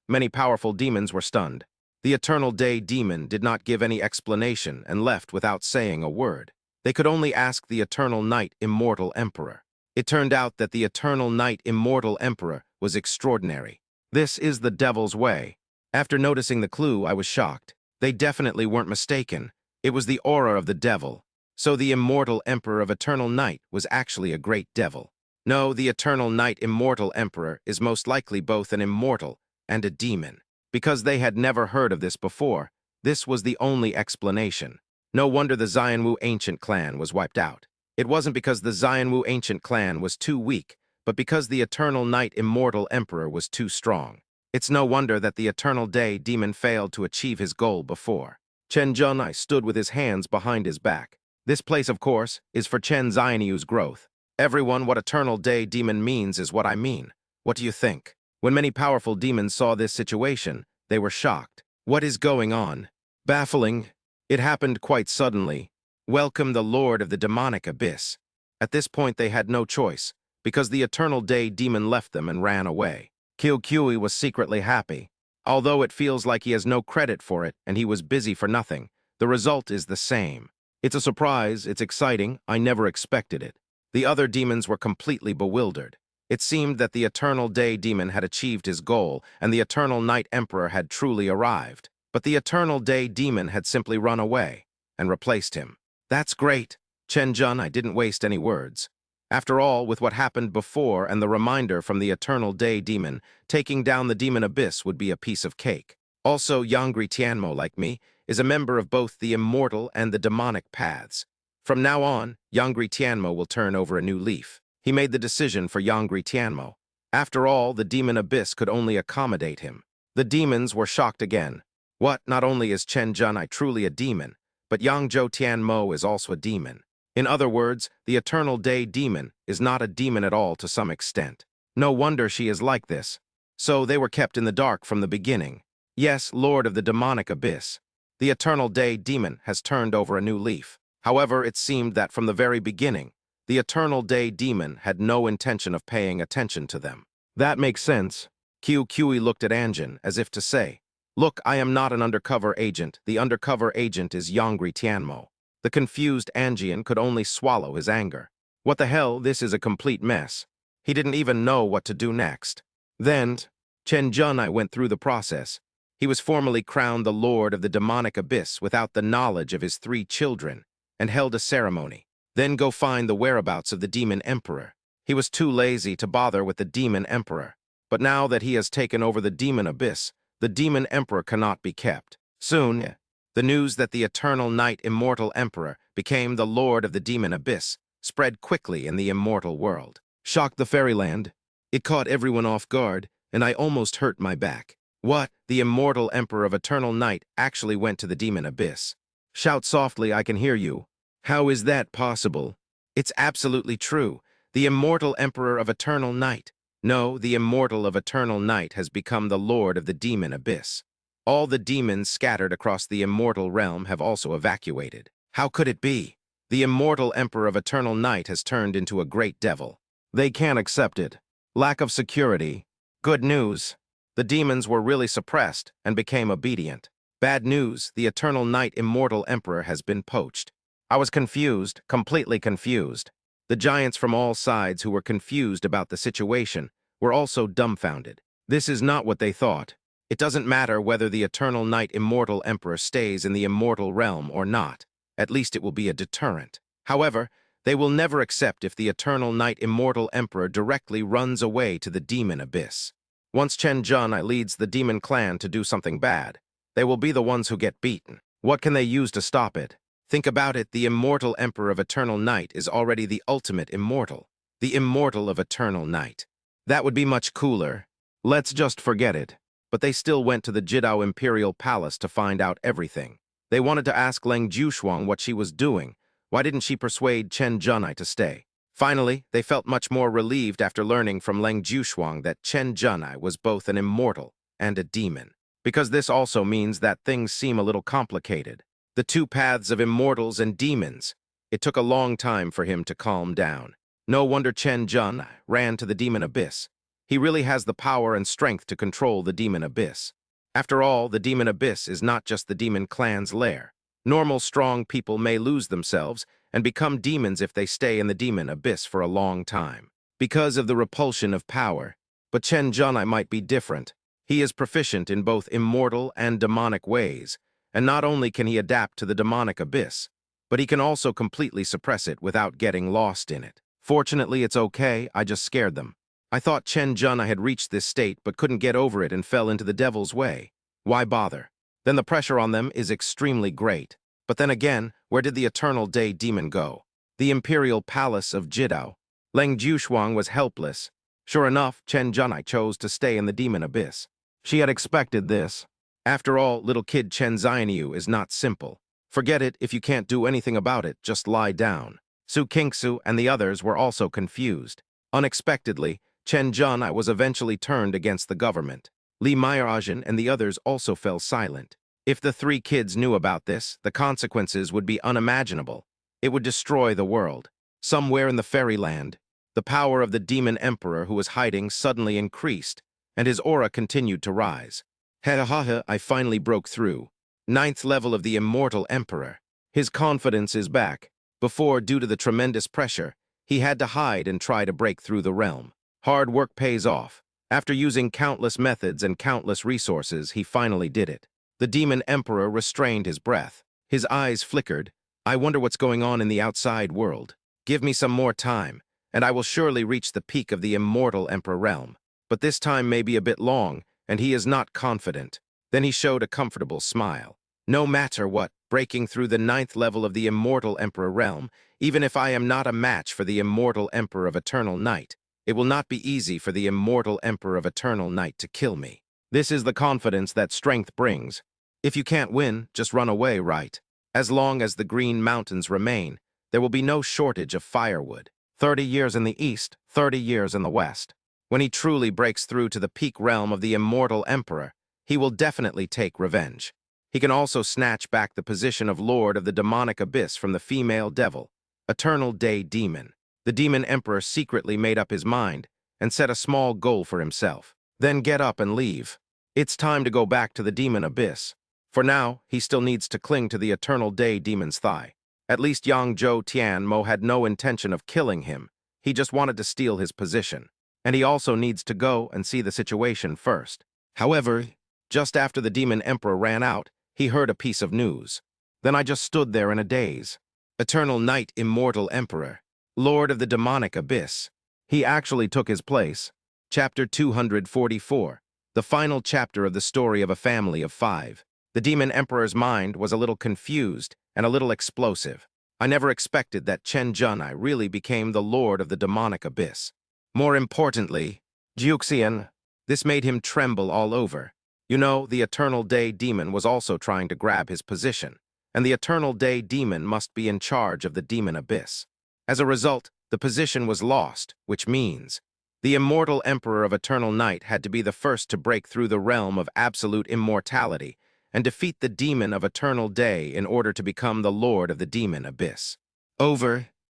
Many powerful demons were stunned. The Eternal Day Demon did not give any explanation and left without saying a word. They could only ask the Eternal Night Immortal Emperor. It turned out that the Eternal Night Immortal Emperor was extraordinary. This is the devil's way. After noticing the clue, I was shocked. They definitely weren't mistaken. It was the aura of the devil. So the Immortal Emperor of Eternal Night was actually a great devil. No, the Eternal Night Immortal Emperor is most likely both an immortal and a demon. Because they had never heard of this before, this was the only explanation. No wonder the Xianwu ancient clan was wiped out. It wasn't because the Xianwu ancient clan was too weak, but because the Eternal Night Immortal Emperor was too strong. It's no wonder that the Eternal Day Demon failed to achieve his goal before. Chen Junai stood with his hands behind his back. This place, of course, is for Chen Xianyu's growth. Everyone, what Eternal Day Demon means is what I mean. What do you think? When many powerful demons saw this situation, they were shocked. What is going on? Baffling. It happened quite suddenly. Welcome the Lord of the Demonic Abyss. At this point they had no choice, because the Eternal Day Demon left them and ran away. Qiui was secretly happy. Although it feels like he has no credit for it and he was busy for nothing, the result is the same. It's a surprise, it's exciting, I never expected it. The other demons were completely bewildered. It seemed that the Eternal Day Demon had achieved his goal and the Eternal Night Emperor had truly arrived. But the Eternal Day Demon had simply run away and replaced him. That's great. Chen Junai didn't waste any words. After all, with what happened before and the reminder from the Eternal Day Demon, taking down the Demon Abyss would be a piece of cake. Also, Yangri Tianmo, like me, is a member of both the immortal and the demonic paths. From now on, Yangri Tianmo will turn over a new leaf. He made the decision for Yangri Tianmo. After all, the demon abyss could only accommodate him. The demons were shocked again. What? Not only is Chen Junai truly a demon, but Yangzhou Tianmo is also a demon. In other words, the Eternal Day demon is not a demon at all to some extent. No wonder she is like this. So they were kept in the dark from the beginning. Yes, Lord of the demonic abyss. The Eternal Day demon has turned over a new leaf. However, it seemed that from the very beginning, the Eternal Day demon had no intention of paying attention to them. That makes sense. QQE looked at Anjin as if to say, "Look, I am not an undercover agent. The undercover agent is Yangri Tianmo." The confused Anjian could only swallow his anger. What the hell, this is a complete mess. He didn't even know what to do next. Then, Chen Junai went through the process. He was formally crowned the Lord of the Demonic Abyss without the knowledge of his 3 children, and held a ceremony. Then go find the whereabouts of the Demon Emperor. He was too lazy to bother with the Demon Emperor. But now that he has taken over the Demon Abyss, the Demon Emperor cannot be kept. Soon, the news that the Eternal Night Immortal Emperor became the Lord of the Demon Abyss spread quickly in the immortal world. Shocked the fairyland. It caught everyone off guard, and I almost hurt my back. What? The Immortal Emperor of Eternal Night actually went to the Demon Abyss. Shout softly, I can hear you. How is that possible? It's absolutely true. The Immortal Emperor of Eternal Night. No, the Immortal of Eternal Night has become the Lord of the Demon Abyss. All the demons scattered across the immortal realm have also evacuated. How could it be? The Immortal Emperor of Eternal Night has turned into a great devil. They can't accept it. Lack of security. Good news. The demons were really suppressed and became obedient. Bad news, the Eternal Night Immortal Emperor has been poached. I was confused, completely confused. The giants from all sides who were confused about the situation were also dumbfounded. This is not what they thought. It doesn't matter whether the Eternal Night Immortal Emperor stays in the immortal realm or not. At least it will be a deterrent. However, they will never accept if the Eternal Night Immortal Emperor directly runs away to the Demon Abyss. Once Chen Junai leads the Demon Clan to do something bad, they will be the ones who get beaten. What can they use to stop it? Think about it, the Immortal Emperor of Eternal Night is already the ultimate immortal. The Immortal of Eternal Night. That would be much cooler. Let's just forget it. But they still went to the Jidao Imperial Palace to find out everything. They wanted to ask Leng Jushuang what she was doing. Why didn't she persuade Chen Junai to stay? Finally, they felt much more relieved after learning from Leng Jushuang that Chen Junai was both an immortal and a demon. Because this also means that things seem a little complicated. The 2 paths of immortals and demons. It took a long time for him to calm down. No wonder Chen Junai ran to the Demon Abyss. He really has the power and strength to control the Demon Abyss. After all, the Demon Abyss is not just the Demon Clan's lair. Normal, strong people may lose themselves and become demons if they stay in the Demon Abyss for a long time, because of the repulsion of power. But Chen Junai might be different. He is proficient in both immortal and demonic ways, and not only can he adapt to the demonic abyss, but he can also completely suppress it without getting lost in it. Fortunately, it's okay, I just scared them. I thought Chen Junai had reached this state but couldn't get over it and fell into the devil's way. Why bother? Then the pressure on them is extremely great. But then again, where did the Eternal Day demon go? The Imperial Palace of Jidao. Leng Jushuang was helpless. Sure enough, Chen Junai chose to stay in the Demon Abyss. She had expected this. After all, little kid Chen Xianyu is not simple. Forget it, if you can't do anything about it, just lie down. Su Kingsu and the others were also confused. Unexpectedly, Chen Junai was eventually turned against the government. Li Mei'erajin and the others also fell silent. If the 3 kids knew about this, the consequences would be unimaginable. It would destroy the world. Somewhere in the fairyland, the power of the Demon Emperor who was hiding suddenly increased, and his aura continued to rise. Ha, I finally broke through. 9th level of the Immortal Emperor. His confidence is back. Before, due to the tremendous pressure, he had to hide and try to break through the realm. Hard work pays off. After using countless methods and countless resources, he finally did it. The Demon Emperor restrained his breath. His eyes flickered. I wonder what's going on in the outside world. Give me some more time, and I will surely reach the peak of the Immortal Emperor realm. But this time may be a bit long, and he is not confident. Then he showed a comfortable smile. No matter what, breaking through the 9th level of the Immortal Emperor realm. Even if I am not a match for the Immortal Emperor of Eternal Night, it will not be easy for the Immortal Emperor of Eternal Night to kill me. This is the confidence that strength brings. If you can't win, just run away, right? As long as the Green Mountains remain, there will be no shortage of firewood. 30 years in the east, 30 years in the west. When he truly breaks through to the peak realm of the Immortal Emperor, he will definitely take revenge. He can also snatch back the position of Lord of the Demonic Abyss from the female devil, Eternal Day Demon. The Demon Emperor secretly made up his mind and set a small goal for himself. Then get up and leave. It's time to go back to the Demon Abyss. For now, he still needs to cling to the Eternal Day Demon's thigh. At least Yang Zhou Tianmo had no intention of killing him. He just wanted to steal his position. And he also needs to go and see the situation first. However, just after the Demon Emperor ran out, he heard a piece of news. Then I just stood there in a daze. Eternal Night Immortal Emperor, Lord of the Demonic Abyss. He actually took his place. Chapter 244, the final chapter of the story of a family of 5. The Demon Emperor's mind was a little confused and a little explosive. I never expected that Chen Zhenai really became the Lord of the Demonic Abyss. More importantly, Jiuxian, this made him tremble all over. You know, the Eternal Day Demon was also trying to grab his position, and the Eternal Day Demon must be in charge of the Demon Abyss. As a result, the position was lost, which means the Immortal Emperor of Eternal Night had to be the first to break through the realm of absolute immortality and defeat the Demon of Eternal Day in order to become the Lord of the Demon Abyss.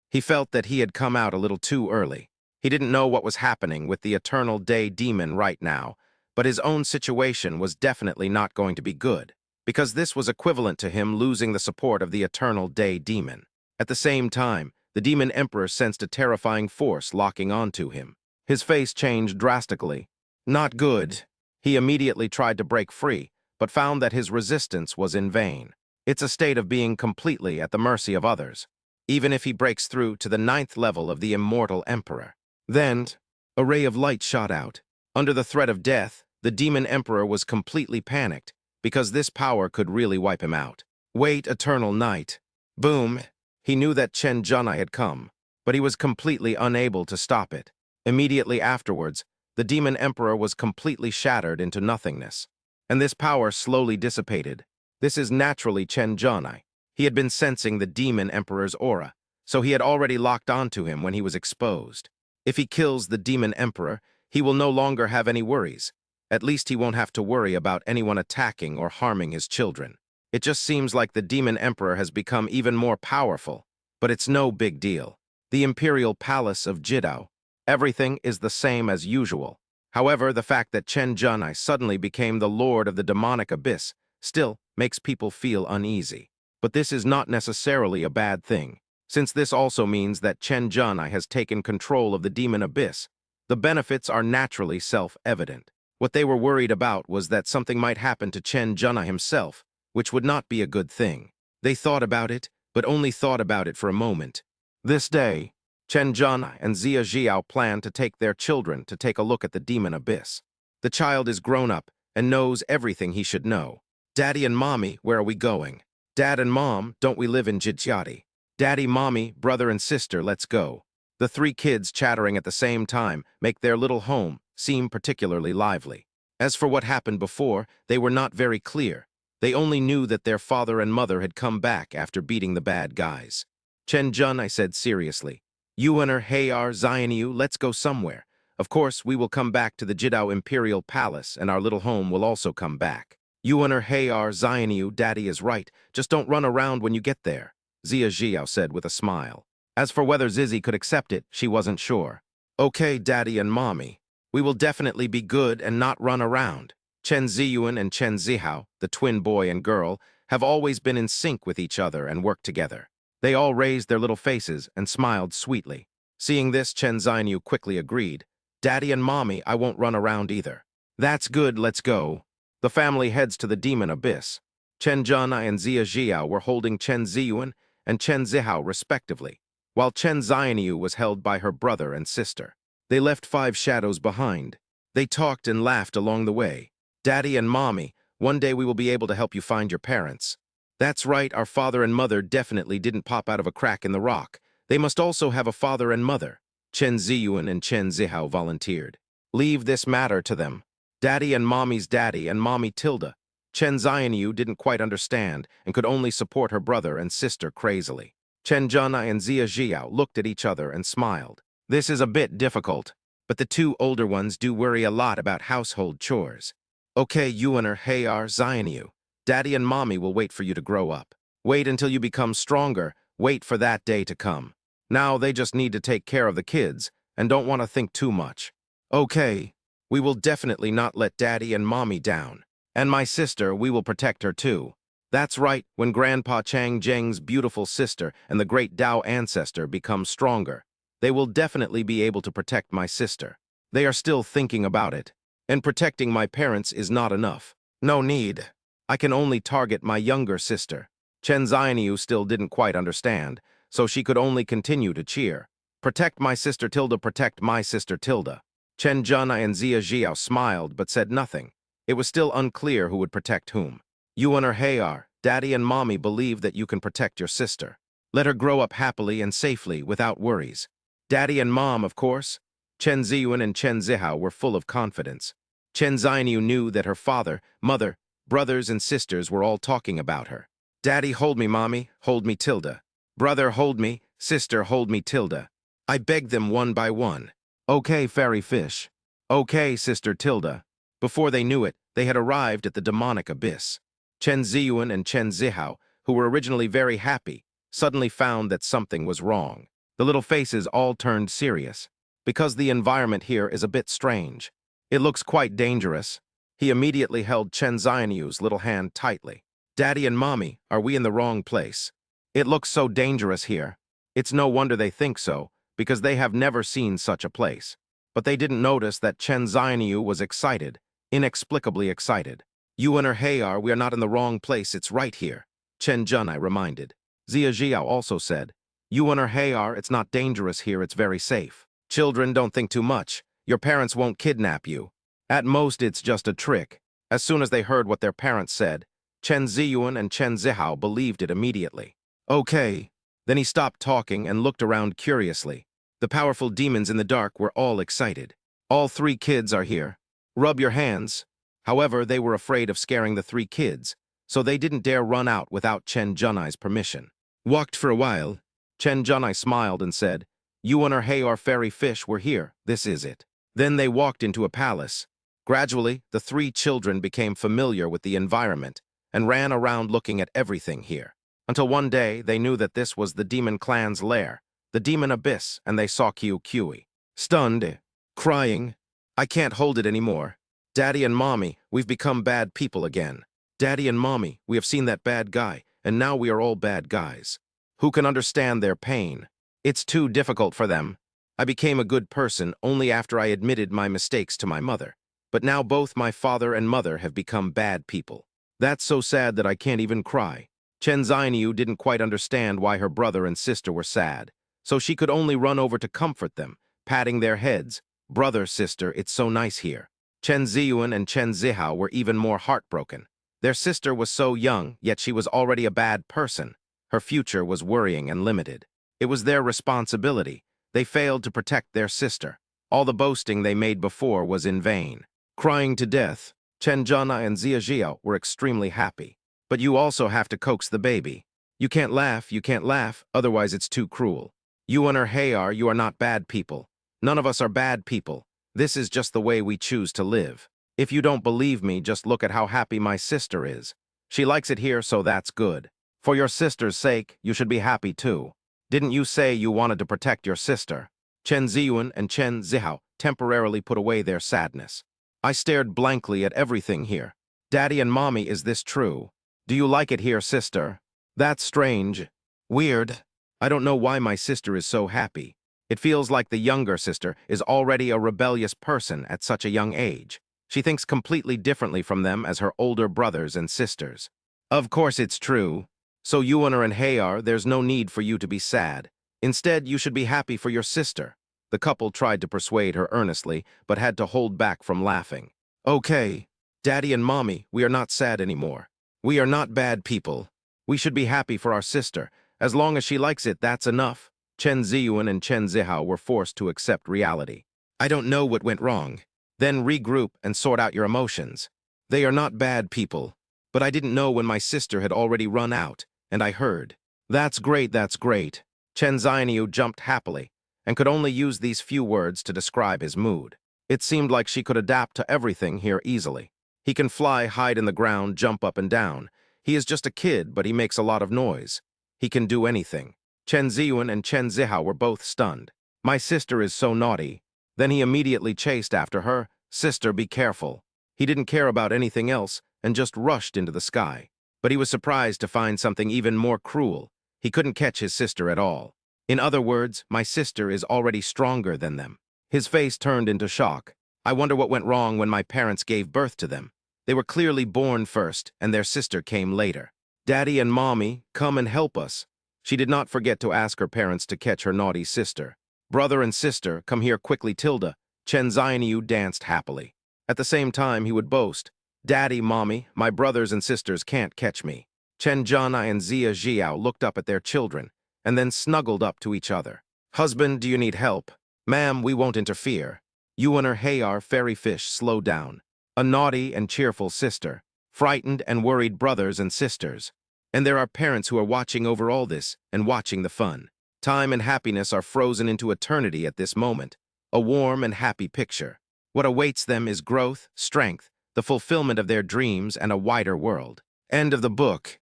He felt that he had come out a little too early. He didn't know what was happening with the Eternal Day Demon right now, but his own situation was definitely not going to be good, because this was equivalent to him losing the support of the Eternal Day Demon. At the same time, the Demon Emperor sensed a terrifying force locking onto him. His face changed drastically. Not good. He immediately tried to break free, but found that his resistance was in vain. It's a state of being completely at the mercy of others, even if he breaks through to the 9th level of the Immortal Emperor. Then, a ray of light shot out. Under the threat of death, the Demon Emperor was completely panicked, because this power could really wipe him out. Wait, Eternal Night. Boom! He knew that Chen Zhenai had come, but he was completely unable to stop it. Immediately afterwards, the Demon Emperor was completely shattered into nothingness, and this power slowly dissipated. This is naturally Chen Zhenai. He had been sensing the Demon Emperor's aura, so he had already locked onto him when he was exposed. If he kills the Demon Emperor, he will no longer have any worries. At least he won't have to worry about anyone attacking or harming his children. It just seems like the Demon Emperor has become even more powerful, but it's no big deal. The Imperial Palace of Jidao. Everything is the same as usual. However, the fact that Chen Zhenai suddenly became the Lord of the Demonic Abyss still makes people feel uneasy. But this is not necessarily a bad thing, since this also means that Chen Zhenai has taken control of the Demon Abyss. The benefits are naturally self-evident. What they were worried about was that something might happen to Chen Zhenai himself, which would not be a good thing. They thought about it, but only thought about it for a moment. This day, Chen Zhenai and Zia Jiao plan to take their children to take a look at the Demon Abyss. The child is grown up and knows everything he should know. Daddy and Mommy, where are we going? Dad and Mom, don't we live in Jijiati? Daddy, Mommy, brother and sister, let's go. The 3 kids chattering at the same time make their little home seem particularly lively. As for what happened before, they were not very clear. They only knew that their father and mother had come back after beating the bad guys. Chen Zhenai said seriously, Yuaner Hayar Zioniu, let's go somewhere. Of course, we will come back to the Jidao Imperial Palace, and our little home will also come back. Yuaner Hayar Zioniu, Daddy is right. Just don't run around when you get there, Zia Jiao said with a smile. As for whether Zizi could accept it, she wasn't sure. Okay, Daddy and Mommy. We will definitely be good and not run around. Chen Ziyuan and Chen Zihao, the twin boy and girl, have always been in sync with each other and worked together. They all raised their little faces and smiled sweetly. Seeing this, Chen Ziniu quickly agreed. Daddy and Mommy, I won't run around either. That's good, let's go. The family heads to the Demon Abyss. Chen Zhenai and Zia Jiao were holding Chen Ziyuan and Chen Zihao respectively, while Chen Ziniu was held by her brother and sister. They left 5 shadows behind. They talked and laughed along the way. Daddy and Mommy, one day we will be able to help you find your parents. That's right, our father and mother definitely didn't pop out of a crack in the rock. They must also have a father and mother. Chen Ziyuan and Chen Zihao volunteered. Leave this matter to them. Daddy and Mommy's daddy and Mommy Tilda. Chen Xianyu didn't quite understand and could only support her brother and sister crazily. Chen Zhenai and Zia Jiao looked at each other and smiled. This is a bit difficult, but the two older ones do worry a lot about household chores. Okay, Yuan or Hayar Xianyu. Daddy and Mommy will wait for you to grow up. Wait until you become stronger. Wait for that day to come. Now they just need to take care of the kids and don't want to think too much. Okay, we will definitely not let Daddy and Mommy down. And my sister, we will protect her too. That's right, when Grandpa Chang Zheng's beautiful sister and the great Dao ancestor become stronger, they will definitely be able to protect my sister. They are still thinking about it. And protecting my parents is not enough. No need. I can only target my younger sister. Chen Xianyu still didn't quite understand, so she could only continue to cheer. Protect my sister Tilda, protect my sister Tilda. Chen Zhenai and Zia Jiao smiled but said nothing. It was still unclear who would protect whom. Yuan or Hayar, Daddy and Mommy believe that you can protect your sister. Let her grow up happily and safely without worries. Daddy and Mom, of course. Chen Ziyuan and Chen Zihao were full of confidence. Chen Xianyu knew that her father, mother, brothers and sisters were all talking about her. Daddy, hold me, Mommy, hold me, Tilda. Brother, hold me, sister, hold me, Tilda. I begged them one by one. Okay, fairy fish. Okay, sister Tilda. Before they knew it, they had arrived at the demonic abyss. Chen Ziyuan and Chen Zihao, who were originally very happy, suddenly found that something was wrong. The little faces all turned serious. Because the environment here is a bit strange. It looks quite dangerous. He immediately held Chen Xianyu's little hand tightly. Daddy and Mommy, are we in the wrong place? It looks so dangerous here. It's no wonder they think so, because they have never seen such a place. But they didn't notice that Chen Xianyu was excited, inexplicably excited. Yuan or Hayar, we are not in the wrong place, it's right here. Chen Zhenai reminded. Zia Jiao also said, Yuan or Hayar, it's not dangerous here, it's very safe. Children, don't think too much. Your parents won't kidnap you. At most, it's just a trick. As soon as they heard what their parents said, Chen Ziyuan and Chen Zihao believed it immediately. Okay. Then he stopped talking and looked around curiously. The powerful demons in the dark were all excited. All three kids are here. Rub your hands. However, they were afraid of scaring the three kids, so they didn't dare run out without Chen Zhenai's permission. Walked for a while. Chen Zhenai smiled and said, Yuan or Hayar fairy fish were here, this is it. Then they walked into a palace. Gradually, the three children became familiar with the environment and ran around looking at everything here. Until one day, they knew that this was the demon clan's lair, the demon abyss, and they saw Qiu Qi. Stunned, crying, I can't hold it anymore. Daddy and Mommy, we've become bad people again. Daddy and Mommy, we have seen that bad guy, and now we are all bad guys. Who can understand their pain? It's too difficult for them. I became a good person only after I admitted my mistakes to my mother. But now both my father and mother have become bad people. That's so sad that I can't even cry. Chen Xianyu didn't quite understand why her brother and sister were sad, so she could only run over to comfort them, patting their heads. Brother, sister, it's so nice here. Chen Ziyuan and Chen Zihao were even more heartbroken. Their sister was so young, yet she was already a bad person. Her future was worrying and limited. It was their responsibility. They failed to protect their sister. All the boasting they made before was in vain. Crying to death, Chen Zhenai and Zia Jiao were extremely happy. But you also have to coax the baby. You can't laugh, otherwise it's too cruel. Yuan or Hayar, you are not bad people. None of us are bad people. This is just the way we choose to live. If you don't believe me, just look at how happy my sister is. She likes it here, so that's good. For your sister's sake, you should be happy too. Didn't you say you wanted to protect your sister? Chen Ziyuan and Chen Zihao temporarily put away their sadness. I stared blankly at everything here. Daddy and Mommy, is this true? Do you like it here, sister? That's strange. Weird. I don't know why my sister is so happy. It feels like the younger sister is already a rebellious person at such a young age. She thinks completely differently from them as her older brothers and sisters. Of course it's true. So Yuan and Hayar, there's no need for you to be sad. Instead, you should be happy for your sister. The couple tried to persuade her earnestly, but had to hold back from laughing. Okay, Daddy and Mommy, we are not sad anymore. We are not bad people. We should be happy for our sister. As long as she likes it, that's enough. Chen Ziyuan and Chen Zihao were forced to accept reality. I don't know what went wrong. Then regroup and sort out your emotions. They are not bad people. But I didn't know when my sister had already run out, and I heard. That's great, that's great. Chen Xianyu jumped happily, and could only use these few words to describe his mood. It seemed like she could adapt to everything here easily. He can fly, hide in the ground, jump up and down. He is just a kid, but he makes a lot of noise. He can do anything. Chen Ziyuan and Chen Zihao were both stunned. My sister is so naughty. Then he immediately chased after her. Sister, be careful. He didn't care about anything else and just rushed into the sky. But he was surprised to find something even more cruel. He couldn't catch his sister at all. In other words, my sister is already stronger than them. His face turned into shock. I wonder what went wrong when my parents gave birth to them. They were clearly born first, and their sister came later. Daddy and Mommy, come and help us. She did not forget to ask her parents to catch her naughty sister. Brother and sister, come here quickly, Tilda. Chen Xianyu danced happily. At the same time, he would boast, Daddy, Mommy, my brothers and sisters can't catch me. Chen Zhanai and Zia Zhiao looked up at their children, and then snuggled up to each other. Husband, do you need help? Ma'am, we won't interfere. You and her Hayar fairy fish slow down. A naughty and cheerful sister, frightened and worried brothers and sisters. And there are parents who are watching over all this and watching the fun. Time and happiness are frozen into eternity at this moment, a warm and happy picture. What awaits them is growth, strength, the fulfillment of their dreams, and a wider world. End of the book.